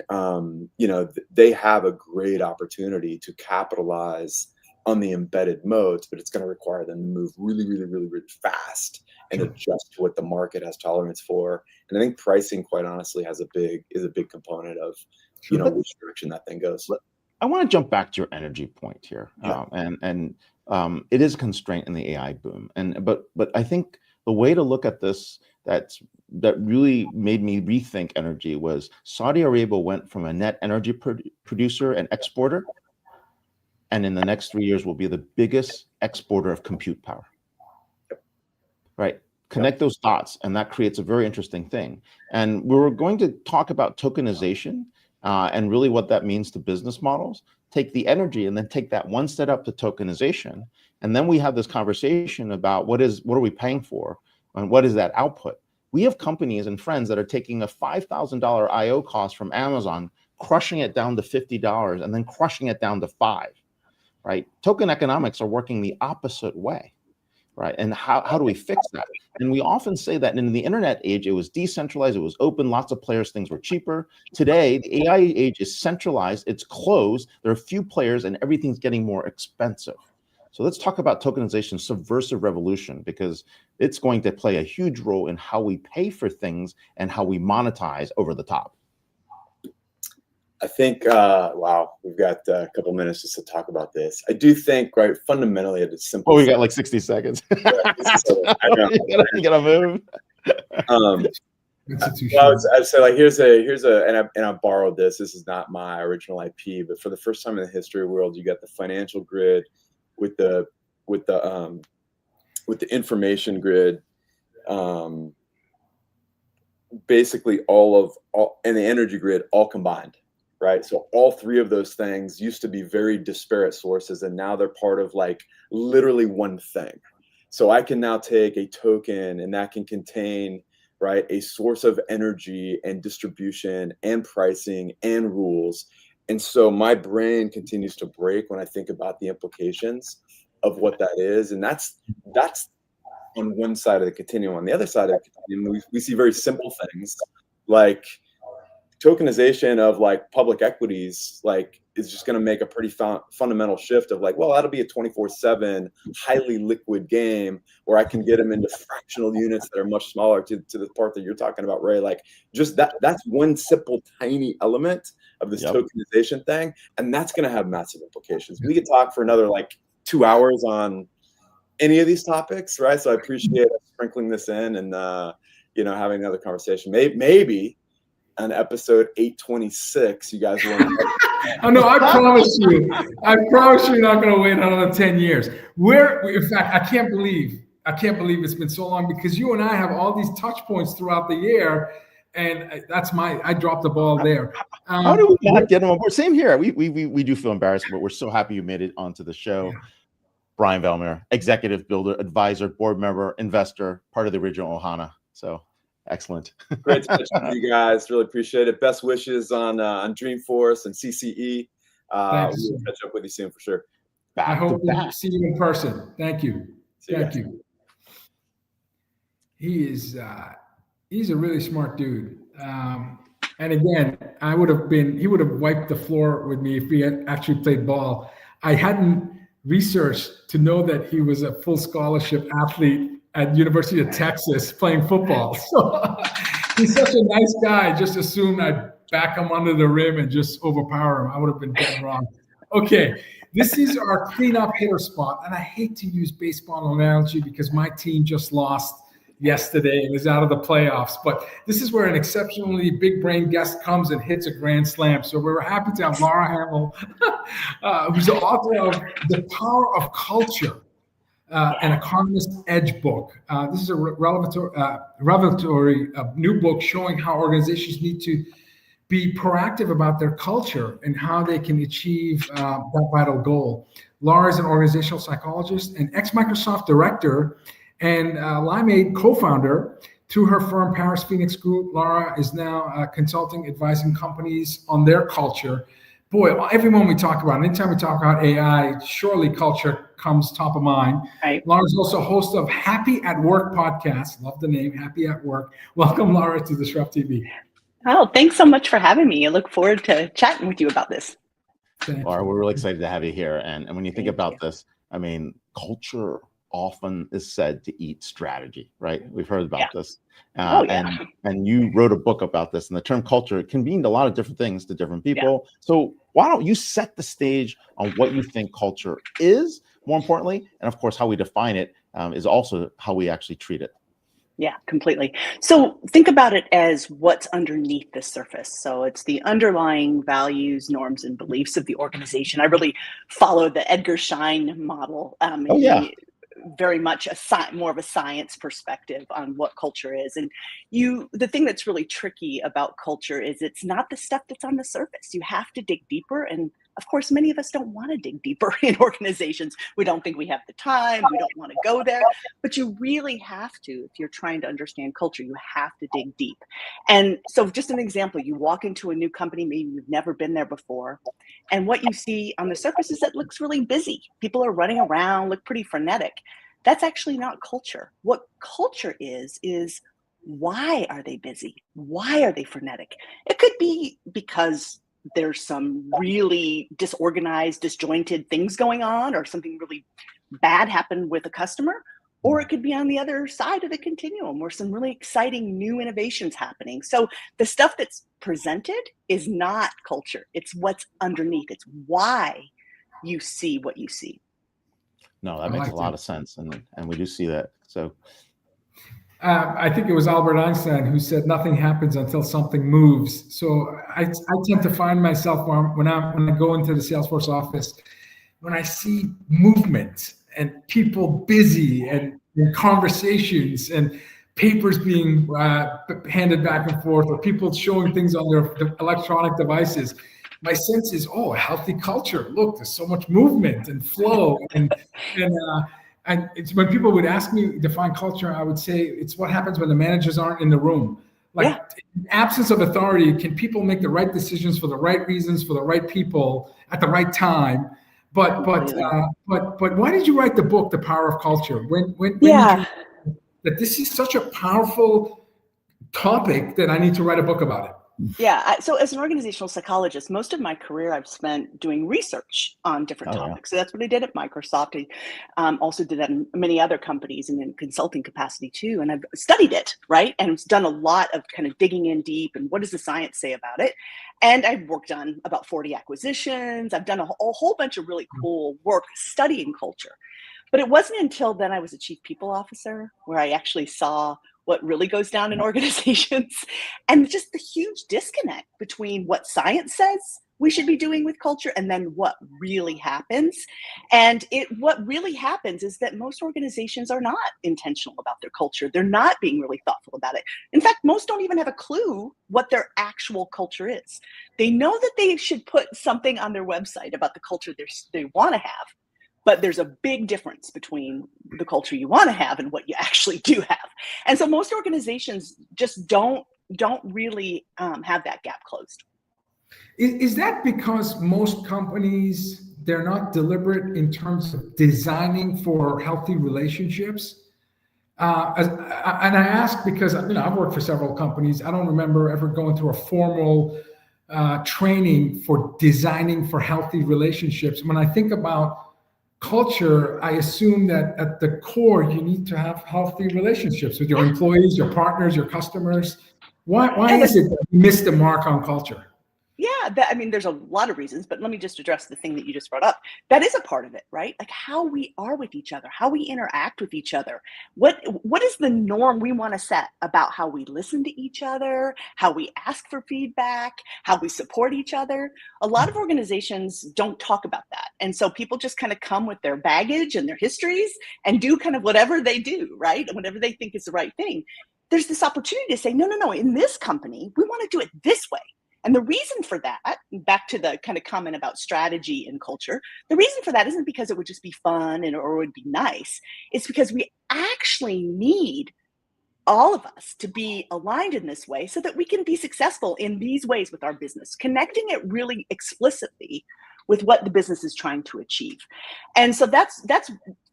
Speaker 3: they have a great opportunity to capitalize on the embedded moats, but it's going to require them to move really, really, really, really fast and adjust to what the market has tolerance for. And I think pricing, quite honestly, is a big component of, which direction that thing goes.
Speaker 6: I want to jump back to your energy point here, and it is a constraint in the AI boom, but I think the way to look at this that really made me rethink energy was Saudi Arabia went from a net energy producer and exporter, and in the next 3 years will be the biggest exporter of compute power. Right? Connect those dots, and that creates a very interesting thing. And we're going to talk about tokenization and really what that means to business models. Take the energy and then take that one step up to tokenization. And then we have this conversation about what are we paying for and what is that output? We have companies and friends that are taking a $5,000 IO cost from Amazon, crushing it down to $50 and then crushing it down to $5, right? Token economics are working the opposite way, right? And how do we fix that? And we often say that in the internet age, it was decentralized, it was open, lots of players, things were cheaper. Today, the AI age is centralized, it's closed, there are few players and everything's getting more expensive. So let's talk about tokenization, subversive revolution, because it's going to play a huge role in how we pay for things and how we monetize over the top.
Speaker 3: I think, we've got a couple minutes just to talk about this. I do think, right, fundamentally, it's simple.
Speaker 6: Oh, we got like 60 seconds. You gotta move.
Speaker 3: I'd say like here's a and I borrowed this. This is not my original IP, but for the first time in the history of the world, you got the financial grid with the information grid, basically all and the energy grid all combined, right? So all three of those things used to be very disparate sources, and now they're part of like literally one thing. So I can now take a token and that can contain, right, a source of energy and distribution and pricing and rules. And so my brain continues to break when I think about the implications of what that is. And that's on one side of the continuum. On the other side of the continuum, we see very simple things like tokenization of like public equities, like is just going to make a pretty fundamental shift of like, well, that'll be a 24/7 highly liquid game where I can get them into fractional units that are much smaller to the part that you're talking about, Ray. Like just that's one simple tiny element of this tokenization thing. And that's going to have massive implications. We could talk for another like 2 hours on any of these topics, right? So I appreciate sprinkling this in and, having another conversation. Maybe on episode 826, you guys want to.
Speaker 1: Oh no! I promise you you're not going to wait another 10 years. In fact, I can't believe it's been so long, because you and I have all these touch points throughout the year, and I dropped the ball there.
Speaker 6: How do we not get them on board? Same here. We do feel embarrassed, but we're so happy you made it onto the show. Yeah. Brian Vellmure, executive builder, advisor, board member, investor, part of the original Ohana. So. Excellent.
Speaker 3: Great to catch up with you guys. Really appreciate it. Best wishes on Dreamforce and CCE. We'll catch up with you soon for sure.
Speaker 1: I hope to see you in person. Thank you. Thank you. He's a really smart dude. And again, he would have wiped the floor with me if he had actually played ball. I hadn't researched to know that he was a full scholarship athlete at University of Texas playing football. So he's such a nice guy. Just assumed I'd back him under the rim and just overpower him. I would have been dead wrong. Okay, this is our cleanup hitter spot. And I hate to use baseball analogy because my team just lost yesterday and is out of the playoffs. But this is where an exceptionally big brain guest comes and hits a grand slam. So we're happy to have Laura Hamill, who's the author of The Power of Culture, an Economist Edge book. This is a revelatory new book showing how organizations need to be proactive about their culture and how they can achieve that vital goal. Laura is an organizational psychologist and ex-Microsoft director and Limeade co-founder. Through her firm, Paris Phoenix Group, Laura is now consulting, advising companies on their culture. Boy, everyone we talk about, anytime we talk about AI, surely culture comes top of mind.
Speaker 2: Right.
Speaker 1: Laura's also host of Happy at Work podcast. Love the name, Happy at Work. Welcome, Laura, to DisrupTV.
Speaker 2: Oh, thanks so much for having me. I look forward to chatting with you about this.
Speaker 6: Laura, we're really excited to have you here. And when you think about this, I mean, culture often is said to eat strategy, right? We've heard about this. And you wrote a book about this, and the term culture can mean a lot of different things to different people. So why don't you set the stage on what you think culture is, more importantly, and of course, how we define it is also how we actually treat it.
Speaker 2: Yeah, completely. So think about it as what's underneath the surface. So it's the underlying values, norms, and beliefs of the organization. I really follow the Edgar Schein model. Very much more of a science perspective on what culture is. And the thing that's really tricky about culture is it's not the stuff that's on the surface. You have to dig deeper. And of course, many of us don't want to dig deeper in organizations. We don't think we have the time. We don't want to go there. But you really have to, if you're trying to understand culture, you have to dig deep. And so just an example, you walk into a new company, maybe you've never been there before. And what you see on the surface is that it looks really busy. People are running around, look pretty frenetic. That's actually not culture. What culture is why are they busy? Why are they frenetic? It could be because there's some really disorganized, disjointed things going on, or something really bad happened with a customer, or it could be on the other side of the continuum where some really exciting new innovations happening. So the stuff that's presented is not culture. It's what's underneath. It's why you see what you see.
Speaker 6: No, that makes a lot of sense. And we do see that. So
Speaker 1: I think it was Albert Einstein who said nothing happens until something moves. So I tend to find myself when I go into the Salesforce office, when I see movement and people busy and conversations and papers being handed back and forth, or people showing things on their electronic devices, my sense is, a healthy culture. Look, there's so much movement and flow. And it's when people would ask me to define culture, I would say it's what happens when the managers aren't in the room. In absence of authority, can people make the right decisions for the right reasons, for the right people at the right time? But why did you write the book, The Power of Culture? When did you, that this is such a powerful topic that I need to write a book about it?
Speaker 2: Yeah. So as an organizational psychologist, most of my career I've spent doing research on different topics. So that's what I did at Microsoft. I also did that in many other companies and in consulting capacity too. And I've studied it, right? And it's done a lot of kind of digging in deep and what does the science say about it? And I've worked on about 40 acquisitions. I've done a whole bunch of really cool work studying culture. But it wasn't until then I was a chief people officer where I actually saw what really goes down in organizations, and just the huge disconnect between what science says we should be doing with culture and then what really happens. And what really happens is that most organizations are not intentional about their culture. They're not being really thoughtful about it. In fact, most don't even have a clue what their actual culture is. They know that they should put something on their website about the culture they want to have. But there's a big difference between the culture you want to have and what you actually do have. And so most organizations just don't really have that gap closed.
Speaker 1: Is that because most companies, they're not deliberate in terms of designing for healthy relationships? And I ask because I've worked for several companies. I don't remember ever going through a formal training for designing for healthy relationships. When I think about culture, I assume that at the core, you need to have healthy relationships with your employees, your partners, your customers. Why is it that we missed the mark on culture?
Speaker 2: Yeah, I mean, there's a lot of reasons, but let me just address the thing that you just brought up. That is a part of it, right? Like how we are with each other, how we interact with each other. What is the norm we want to set about how we listen to each other, how we ask for feedback, how we support each other? A lot of organizations don't talk about that. And so people just kind of come with their baggage and their histories and do kind of whatever they do, right? And whatever they think is the right thing. There's this opportunity to say, no, in this company, we want to do it this way. And the reason for that, back to the kind of comment about strategy and culture, the reason for that isn't because it would just be fun or it would be nice. It's because we actually need all of us to be aligned in this way so that we can be successful in these ways with our business, connecting it really explicitly with what the business is trying to achieve. And so that's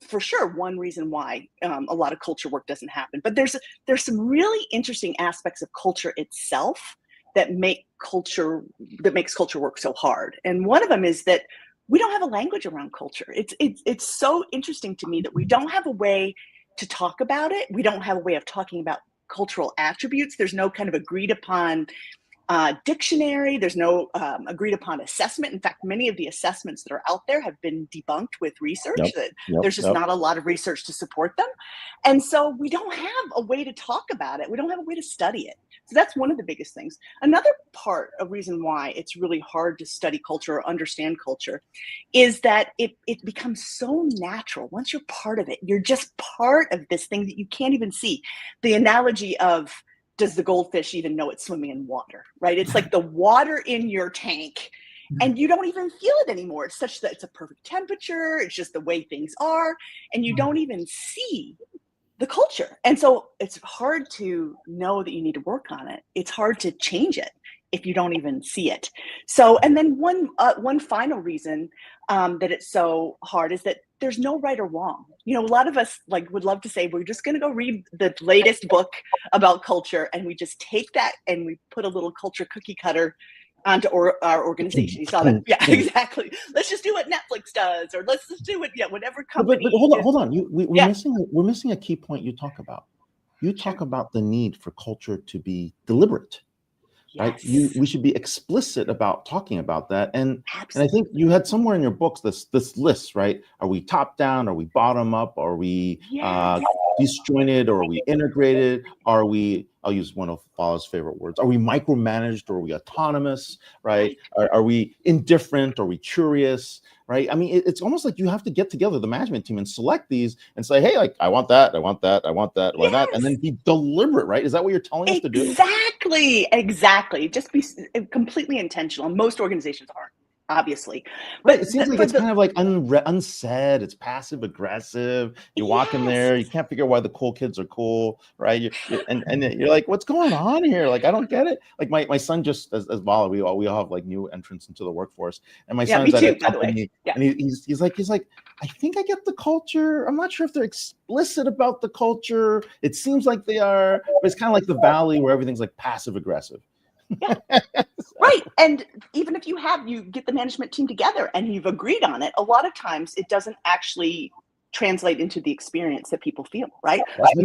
Speaker 2: for sure one reason why a lot of culture work doesn't happen. But there's some really interesting aspects of culture itself that makes culture work so hard. And one of them is that we don't have a language around culture. It's so interesting to me that we don't have a way to talk about it. We don't have a way of talking about cultural attributes. There's no kind of agreed upon dictionary. There's no agreed upon assessment. In fact, many of the assessments that are out there have been debunked with research. There's just not a lot of research to support them. And so we don't have a way to talk about it. We don't have a way to study it. So that's one of the biggest things. Another reason why it's really hard to study culture or understand culture is that it becomes so natural. Once you're part of it, you're just part of this thing that you can't even see. The analogy of, does the goldfish even know it's swimming in water, right? It's like the water in your tank and you don't even feel it anymore. It's such that it's a perfect temperature. It's just the way things are. And you don't even see the culture. And so it's hard to know that you need to work on it. It's hard to change it if you don't even see it. So, and then one final reason that it's so hard is that there's no right or wrong. You know, a lot of us would love to say, we're just going to go read the latest book about culture. And we just take that and we put a little culture cookie cutter onto our organization. You saw that? Yeah, exactly. Let's just do what Netflix does, or let's just do it. Yeah, whatever company.
Speaker 6: But hold on. We're missing a key point you talk about. You talk about the need for culture to be deliberate. Right? We should be explicit about talking about that. And I think you had somewhere in your books this list, right? Are we top down? Are we bottom up? Are we disjointed? Or are we integrated? Are we, I'll use one of Vala's favorite words, are we micromanaged or are we autonomous, right? Are we indifferent? Are we curious? Right? I mean, it's almost like you have to get together the management team and select these and say, hey, I want that, I want that, I want that, I want that, and then be deliberate, right? Is that what you're telling us to do?
Speaker 2: Exactly. Just be completely intentional. Most organizations aren't, obviously.
Speaker 6: But it seems like it's kind of like unsaid. It's passive aggressive. You walk in there, you can't figure out why the cool kids are cool, right? And you're like, what's going on here? Like, I don't get it. Like my son just as Vala, we all have like new entrants into the workforce, and my son's at a company, and he's like, I think I get the culture. I'm not sure if they're explicit about the culture. It seems like they are, but it's kind of like the Valley where everything's like passive aggressive.
Speaker 2: Right. And even if you get the management team together and you've agreed on it, a lot of times it doesn't actually translate into the experience that people feel, right?
Speaker 6: That's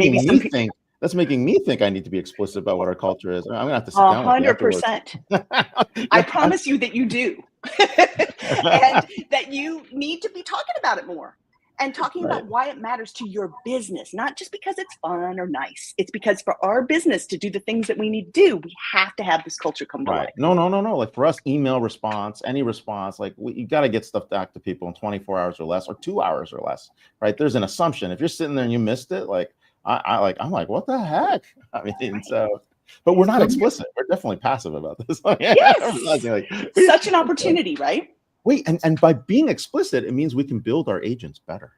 Speaker 6: making me think I need to be explicit about what our culture is. I'm gonna have to sit down.
Speaker 2: 100%. I promise you that you do. And that you need to be talking about it more. And talking about why it matters to your business, not just because it's fun or nice. It's because for our business to do the things that we need to do, we have to have this culture come to life.
Speaker 6: No. Like for us, email response, any response, like you got to get stuff back to people in 24 hours or less, or 2 hours or less, right? There's an assumption. If you're sitting there and you missed it, like I'm like, what the heck? I mean, so. But we're not explicit. We're definitely passive about this.
Speaker 2: Yes. Such an opportunity, right?
Speaker 6: Wait, and by being explicit, it means we can build our agents better,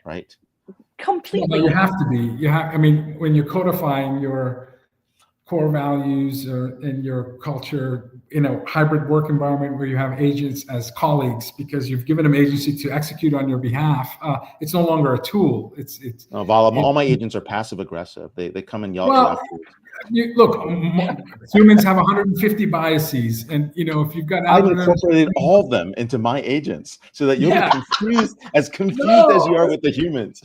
Speaker 6: right?
Speaker 2: Completely.
Speaker 1: You have to be. I mean, when you're codifying your core values in your culture in a hybrid work environment where you have agents as colleagues because you've given them agency to execute on your behalf, it's no longer a tool.
Speaker 6: No, Vala, all my agents are passive aggressive. They come and yell at you.
Speaker 1: Look, humans have 150 biases, and if you've got,
Speaker 6: I've incorporated all of them into my agents so that you'll be confused as you are with the humans.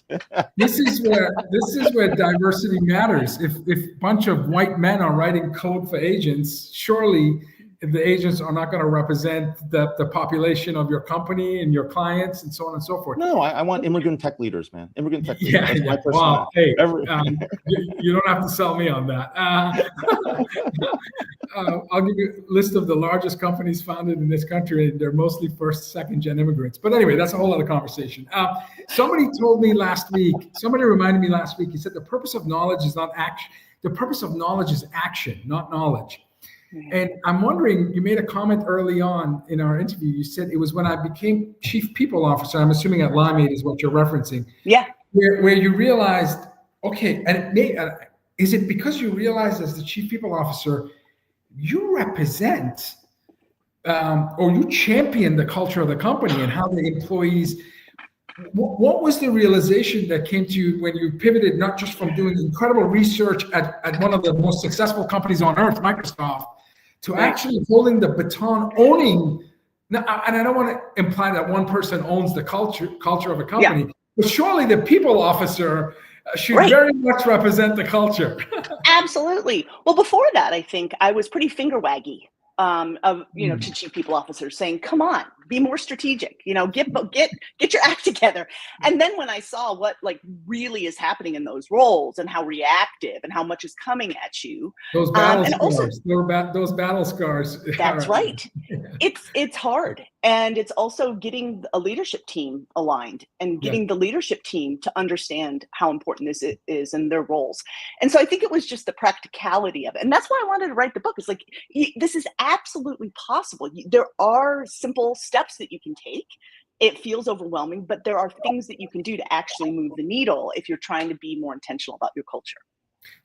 Speaker 1: This is where diversity matters. If a bunch of white men men are writing code for agents, surely the agents are not going to represent the population of your company and your clients and so on and so forth.
Speaker 6: No, I want immigrant tech leaders, man. Immigrant tech leaders.
Speaker 1: Yeah,
Speaker 6: That's my
Speaker 1: yeah.
Speaker 6: personality.
Speaker 1: Wow. Hey, you don't have to sell me on that. I'll give you a list of the largest companies founded in this country, and they're mostly first, second-gen immigrants. But anyway, that's a whole other conversation. Somebody reminded me last week, he said the purpose of knowledge is not action. The purpose of knowledge is action, not knowledge. And I'm wondering, you made a comment early on in our interview. You said it was when I became chief people officer. I'm assuming at Limeade is what you're referencing.
Speaker 2: Yeah.
Speaker 1: Where you realized, okay, and is it because you realized as the chief people officer, you represent or you champion the culture of the company and how the employees. What was the realization that came to you when you pivoted, not just from doing incredible research at one of the most successful companies on earth, Microsoft, to actually holding the baton, owning? Now, and I don't want to imply that one person owns the culture of a company, but surely the people officer should very much represent the culture.
Speaker 2: Absolutely. Well, before that, I think I was pretty finger waggy to chief people officers, saying, "Come on, be more strategic. Get your act together." And then when I saw what really is happening in those roles and how reactive and how much is coming at you,
Speaker 1: those battle scars, those battle scars.
Speaker 2: That's right. It's hard, and it's also getting a leadership team aligned and getting the leadership team to understand how important this is and their roles. And so I think it was just the practicality of it, and that's why I wanted to write the book. It's like this is absolutely possible. There are simple steps that you can take. It feels overwhelming, but there are things that you can do to actually move the needle if you're trying to be more intentional about your culture.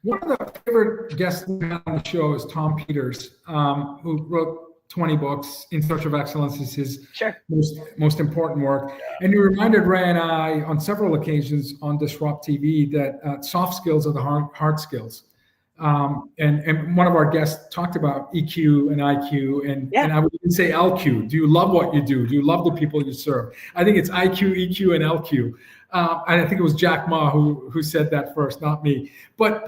Speaker 1: One of the favorite guests on the show is Tom Peters, who wrote 20 books. In Search of Excellence is his most important work. And he reminded Ray and I on several occasions on DisrupTV that soft skills are the hard skills. And one of our guests talked about EQ and IQ, and I would even say LQ. Do you love what you do? Do you love the people you serve? I think it's IQ, EQ, and LQ. And I think it was Jack Ma who said that first, not me. But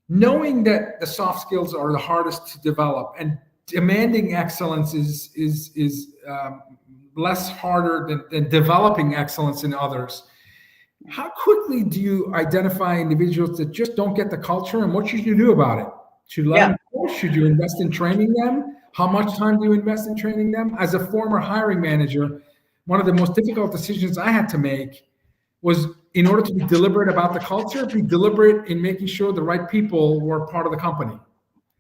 Speaker 1: knowing that the soft skills are the hardest to develop and demanding excellence is less harder than developing excellence in others. How quickly do you identify individuals that just don't get the culture, and what should you do about it? Should you let them go? Should you invest in training them? How much time do you invest in training them? As a former hiring manager, one of the most difficult decisions I had to make was, in order to be deliberate about the culture, be deliberate in making sure the right people were part of the company.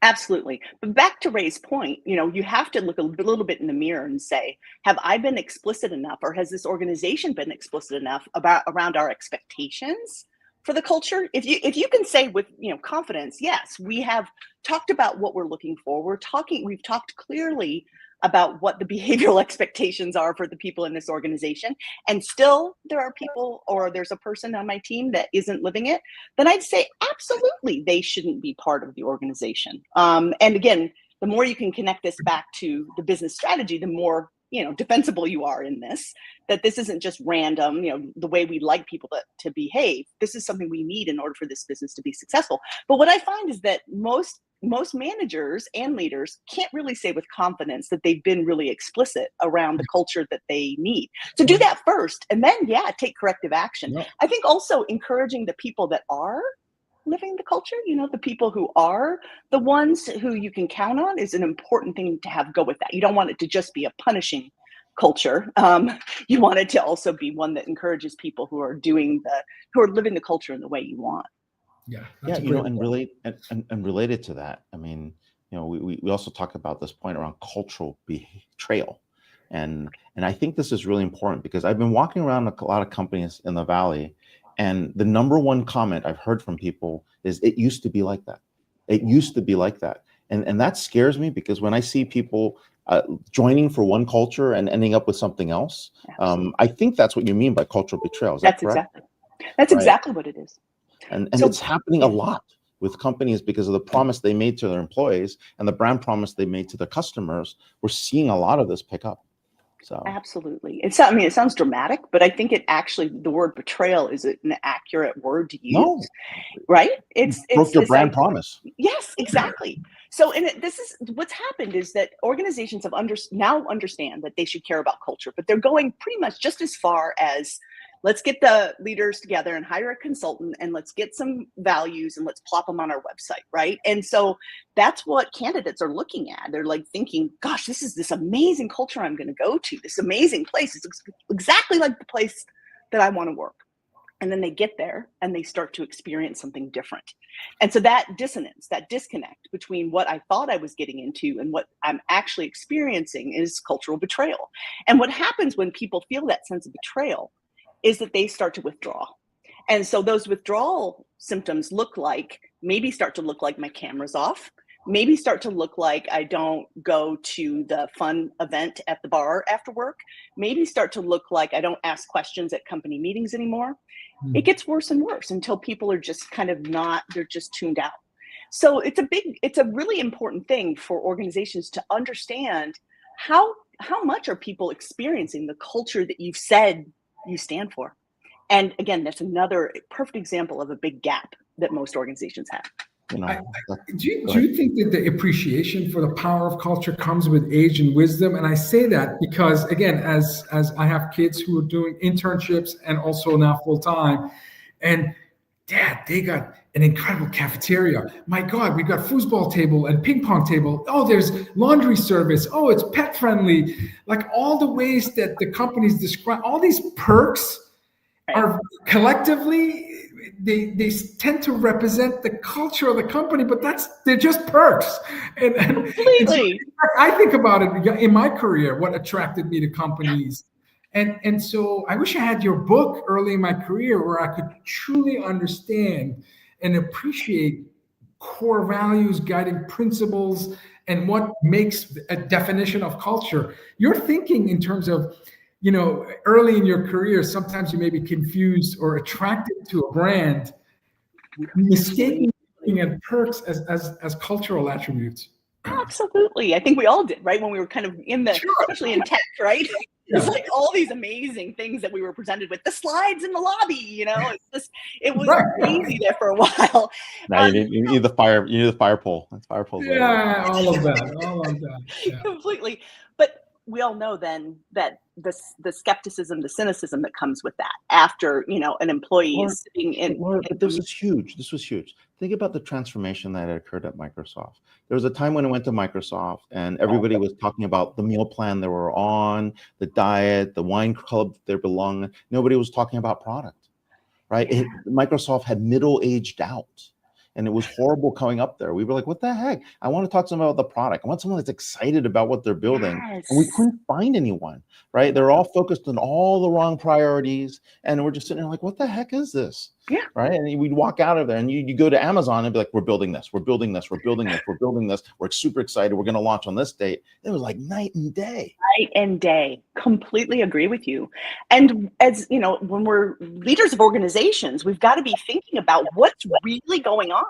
Speaker 2: Absolutely. But back to Ray's point, you have to look a little bit in the mirror and say, have I been explicit enough, or has this organization been explicit enough around our expectations for the culture? If you can say with confidence, yes, we have talked about what we're looking for. We've talked clearly about what the behavioral expectations are for the people in this organization, and still there are people, or there's a person on my team that isn't living it, then I'd say absolutely they shouldn't be part of the organization. And again, the more you can connect this back to the business strategy, the more defensible you are in this, that this isn't just random, the way we like people to behave. This is something we need in order for this business to be successful. But what I find is that most managers and leaders can't really say with confidence that they've been really explicit around the culture that they need. So do that first, and then take corrective action. Yeah. I think also encouraging the people that are living the culture, the people who are the ones who you can count on, is an important thing to have go with that. You don't want it to just be a punishing culture. You want it to also be one that encourages people who are living the culture in the way you want.
Speaker 6: And related to that, I mean, we also talk about this point around cultural betrayal, and I think this is really important, because I've been walking around a lot of companies in the Valley, and the number one comment I've heard from people is, "It used to be like that. It used to be like that," and that scares me, because when I see people joining for one culture and ending up with something else, I think that's what you mean by cultural betrayal. Is that correct?
Speaker 2: That's exactly what it is.
Speaker 6: And so, it's happening a lot with companies because of the promise they made to their employees and the brand promise they made to their customers. We're seeing a lot of this pick up. So
Speaker 2: Absolutely. I mean, it sounds dramatic, but I think the word betrayal is an accurate word to use,
Speaker 6: no,
Speaker 2: right?
Speaker 6: broke your
Speaker 2: This
Speaker 6: brand
Speaker 2: idea.
Speaker 6: promise.
Speaker 2: Yes, exactly. So, this is what's happened is that organizations have now understand that they should care about culture, but they're going pretty much just as far as let's get the leaders together and hire a consultant and let's get some values and let's plop them on our website, right? And so that's what candidates are looking at. They're like thinking, gosh, this is this amazing culture I'm going to go to, this amazing place. It's exactly like the place that I want to work. And then they get there and they start to experience something different. And so that dissonance, that disconnect between what I thought I was getting into and what I'm actually experiencing is cultural betrayal. And what happens when people feel that sense of betrayal is that they start to withdraw. And so those withdrawal symptoms start to look like my camera's off, maybe start to look like I don't go to the fun event at the bar after work, maybe start to look like I don't ask questions at company meetings anymore. It gets worse and worse until people are just they're just tuned out. So it's a really important thing for organizations to understand how much are people experiencing the culture that you've said you stand for. And again, that's another perfect example of a big gap that most organizations have.
Speaker 6: You know,
Speaker 1: do you think that the appreciation for the power of culture comes with age and wisdom? And I say that because, again, as I have kids who are doing internships and also now full time, and Dad, they got an incredible cafeteria. My God, we got foosball table and ping pong table. Oh, there's laundry service. Oh, it's pet friendly. Like all the ways that the companies describe, all these perks are collectively, they tend to represent the culture of the company, but they're just perks. And
Speaker 2: Completely.
Speaker 1: So I think about it in my career, what attracted me to companies. And so I wish I had your book early in my career where I could truly understand and appreciate core values, guiding principles, and what makes a definition of culture. You're thinking in terms of, early in your career, sometimes you may be confused or attracted to a brand, mistaking at perks as cultural attributes.
Speaker 2: Absolutely. I think we all did, right? When we were kind of especially in tech, right?
Speaker 1: Yeah.
Speaker 2: It's like all these amazing things that we were presented with, the slides in the lobby, it was crazy there for a while.
Speaker 6: Now you need the fire pole. That's fire pole.
Speaker 1: Yeah, all of that. Yeah.
Speaker 2: Completely. But we all know then that the skepticism, the cynicism that comes with that after, an employee is sitting in.
Speaker 6: But this was huge. This was huge. Think about the transformation that had occurred at Microsoft. There was a time when I went to Microsoft and everybody was talking about the meal plan they were on, the diet, the wine club they belong. Nobody was talking about product, right? Microsoft had middle-aged out. And it was horrible coming up there. We were like, what the heck? I want to talk to someone about the product. I want someone that's excited about what they're building.
Speaker 2: Yes.
Speaker 6: And we couldn't find anyone, right? They're all focused on all the wrong priorities. And we're just sitting there like, what the heck is this?
Speaker 2: Yeah.
Speaker 6: Right. And we'd walk out of there and you go to Amazon and be like, we're building this. We're building this. We're building this. We're building this. We're super excited. We're going to launch on this date. It was like night and day.
Speaker 2: Night and day. Completely agree with you. And as when we're leaders of organizations, we've got to be thinking about what's really going on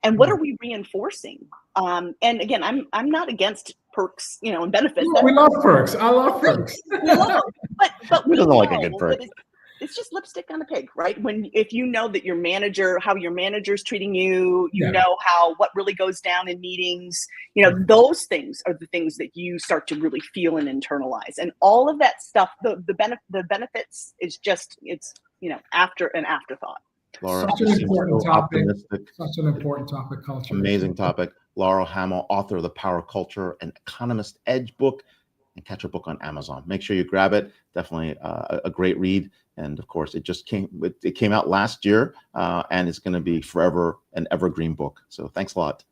Speaker 2: and what are we reinforcing. And again, I'm not against perks, and benefits.
Speaker 1: We love perks. I love perks.
Speaker 2: But
Speaker 6: we don't like a good perk.
Speaker 2: It's just lipstick on a pig, right? If you know that how your manager's treating you, know what really goes down in meetings, those things are the things that you start to really feel and internalize. And all of that stuff, the benefits is just, it's, after an afterthought.
Speaker 6: Laura,
Speaker 1: Such an important topic.
Speaker 6: Optimistic.
Speaker 1: Such an important topic, culture.
Speaker 6: Amazing topic. Laura Hamill, author of The Power of Culture, an Economist Edge book, and catch her book on Amazon. Make sure you grab it. Definitely a great read. And of course, it came out last year, and it's going to be forever an evergreen book. So thanks a lot.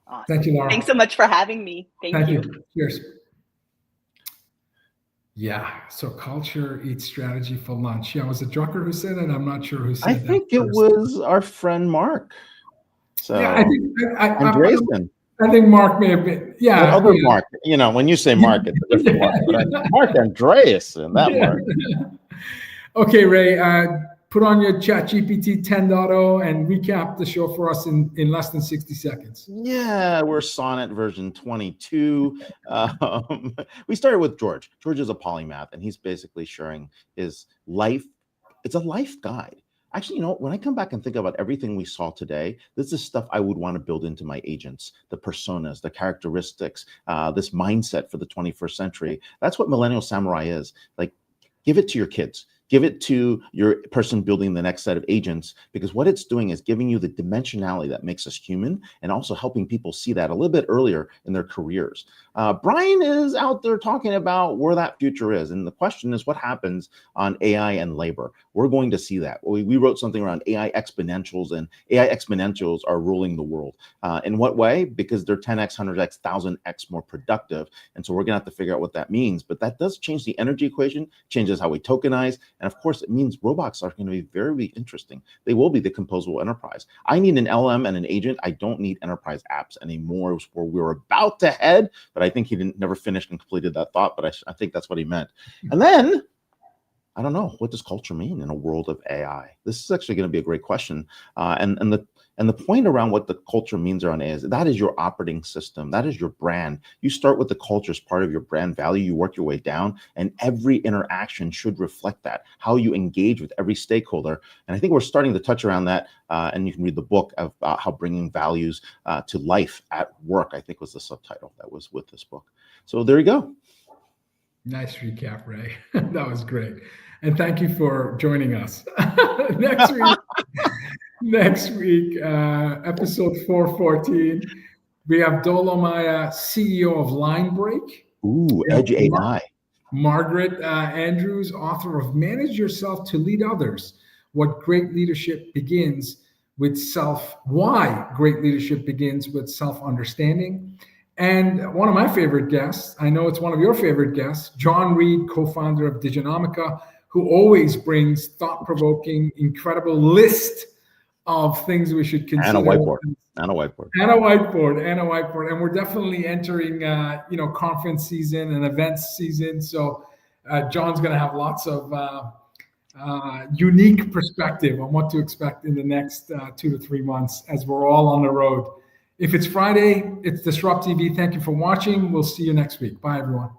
Speaker 2: Awesome.
Speaker 1: Thank you, Laura.
Speaker 2: Thanks so much for having me. Thank you.
Speaker 1: Cheers. Yeah. So culture eats strategy for lunch. Yeah. Was it Drucker who said it? I'm not sure who said that.
Speaker 6: I think it was our friend Mark. So
Speaker 1: yeah, I think
Speaker 6: Andreessen.
Speaker 1: I think Mark may have been. Yeah.
Speaker 6: That other Mark. When you say Mark, it's a different Mark. But Mark Andreessen, that Mark.
Speaker 1: Okay, Ray. put on your ChatGPT 10.0 and recap the show for us in less than 60 seconds.
Speaker 6: Yeah, we're Sonnet version 22. We started with George. George is a polymath, and he's basically sharing his life. It's a life guide. Actually, when I come back and think about everything we saw today, this is stuff I would want to build into my agents, the personas, the characteristics, this mindset for the 21st century. That's what Millennial Samurai is. Like, give it to your kids. Give it to your person building the next set of agents, because what it's doing is giving you the dimensionality that makes us human and also helping people see that a little bit earlier in their careers. Brian is out there talking about where that future is. And the question is, what happens on AI and labor? We're going to see that. We wrote something around AI exponentials, and AI exponentials are ruling the world. In what way? Because they're 10x, 100x, 1000x more productive. And so we're going to have to figure out what that means. But that does change the energy equation, changes how we tokenize. And of course, it means robots are going to be very interesting. They will be the composable enterprise. I need an LM and an agent. I don't need enterprise apps anymore, where we're about to head. But I think he never finished and completed that thought. But I think that's what he meant. And then, I don't know, what does culture mean in a world of AI? This is actually going to be a great question. And the point around what the culture means around AI is that is your operating system. That is your brand. You start with the culture as part of your brand value. You work your way down, and every interaction should reflect that, how you engage with every stakeholder. And I think we're starting to touch around that. And you can read the book of how bringing values to life at work, I think was the subtitle that was with this book. So there you go.
Speaker 1: Nice recap, Ray. That was great. And thank you for joining us. Next week, episode 414, we have Dolomaya, CEO of Linebreak.
Speaker 6: Ooh, Edge AI.
Speaker 1: Margaret Andrews, author of Manage Yourself to Lead Others, What Great Leadership Begins with Why Great Leadership Begins with Self-Understanding. And one of my favorite guests, I know it's one of your favorite guests, John Reed, co-founder of Diginomica, who always brings thought-provoking, incredible list of things we should consider.
Speaker 6: And a whiteboard.
Speaker 1: And we're definitely entering, conference season and events season. So John's going to have lots of unique perspective on what to expect in the next 2 to 3 months as we're all on the road. If it's Friday, it's DisrupTV. Thank you for watching. We'll see you next week. Bye, everyone.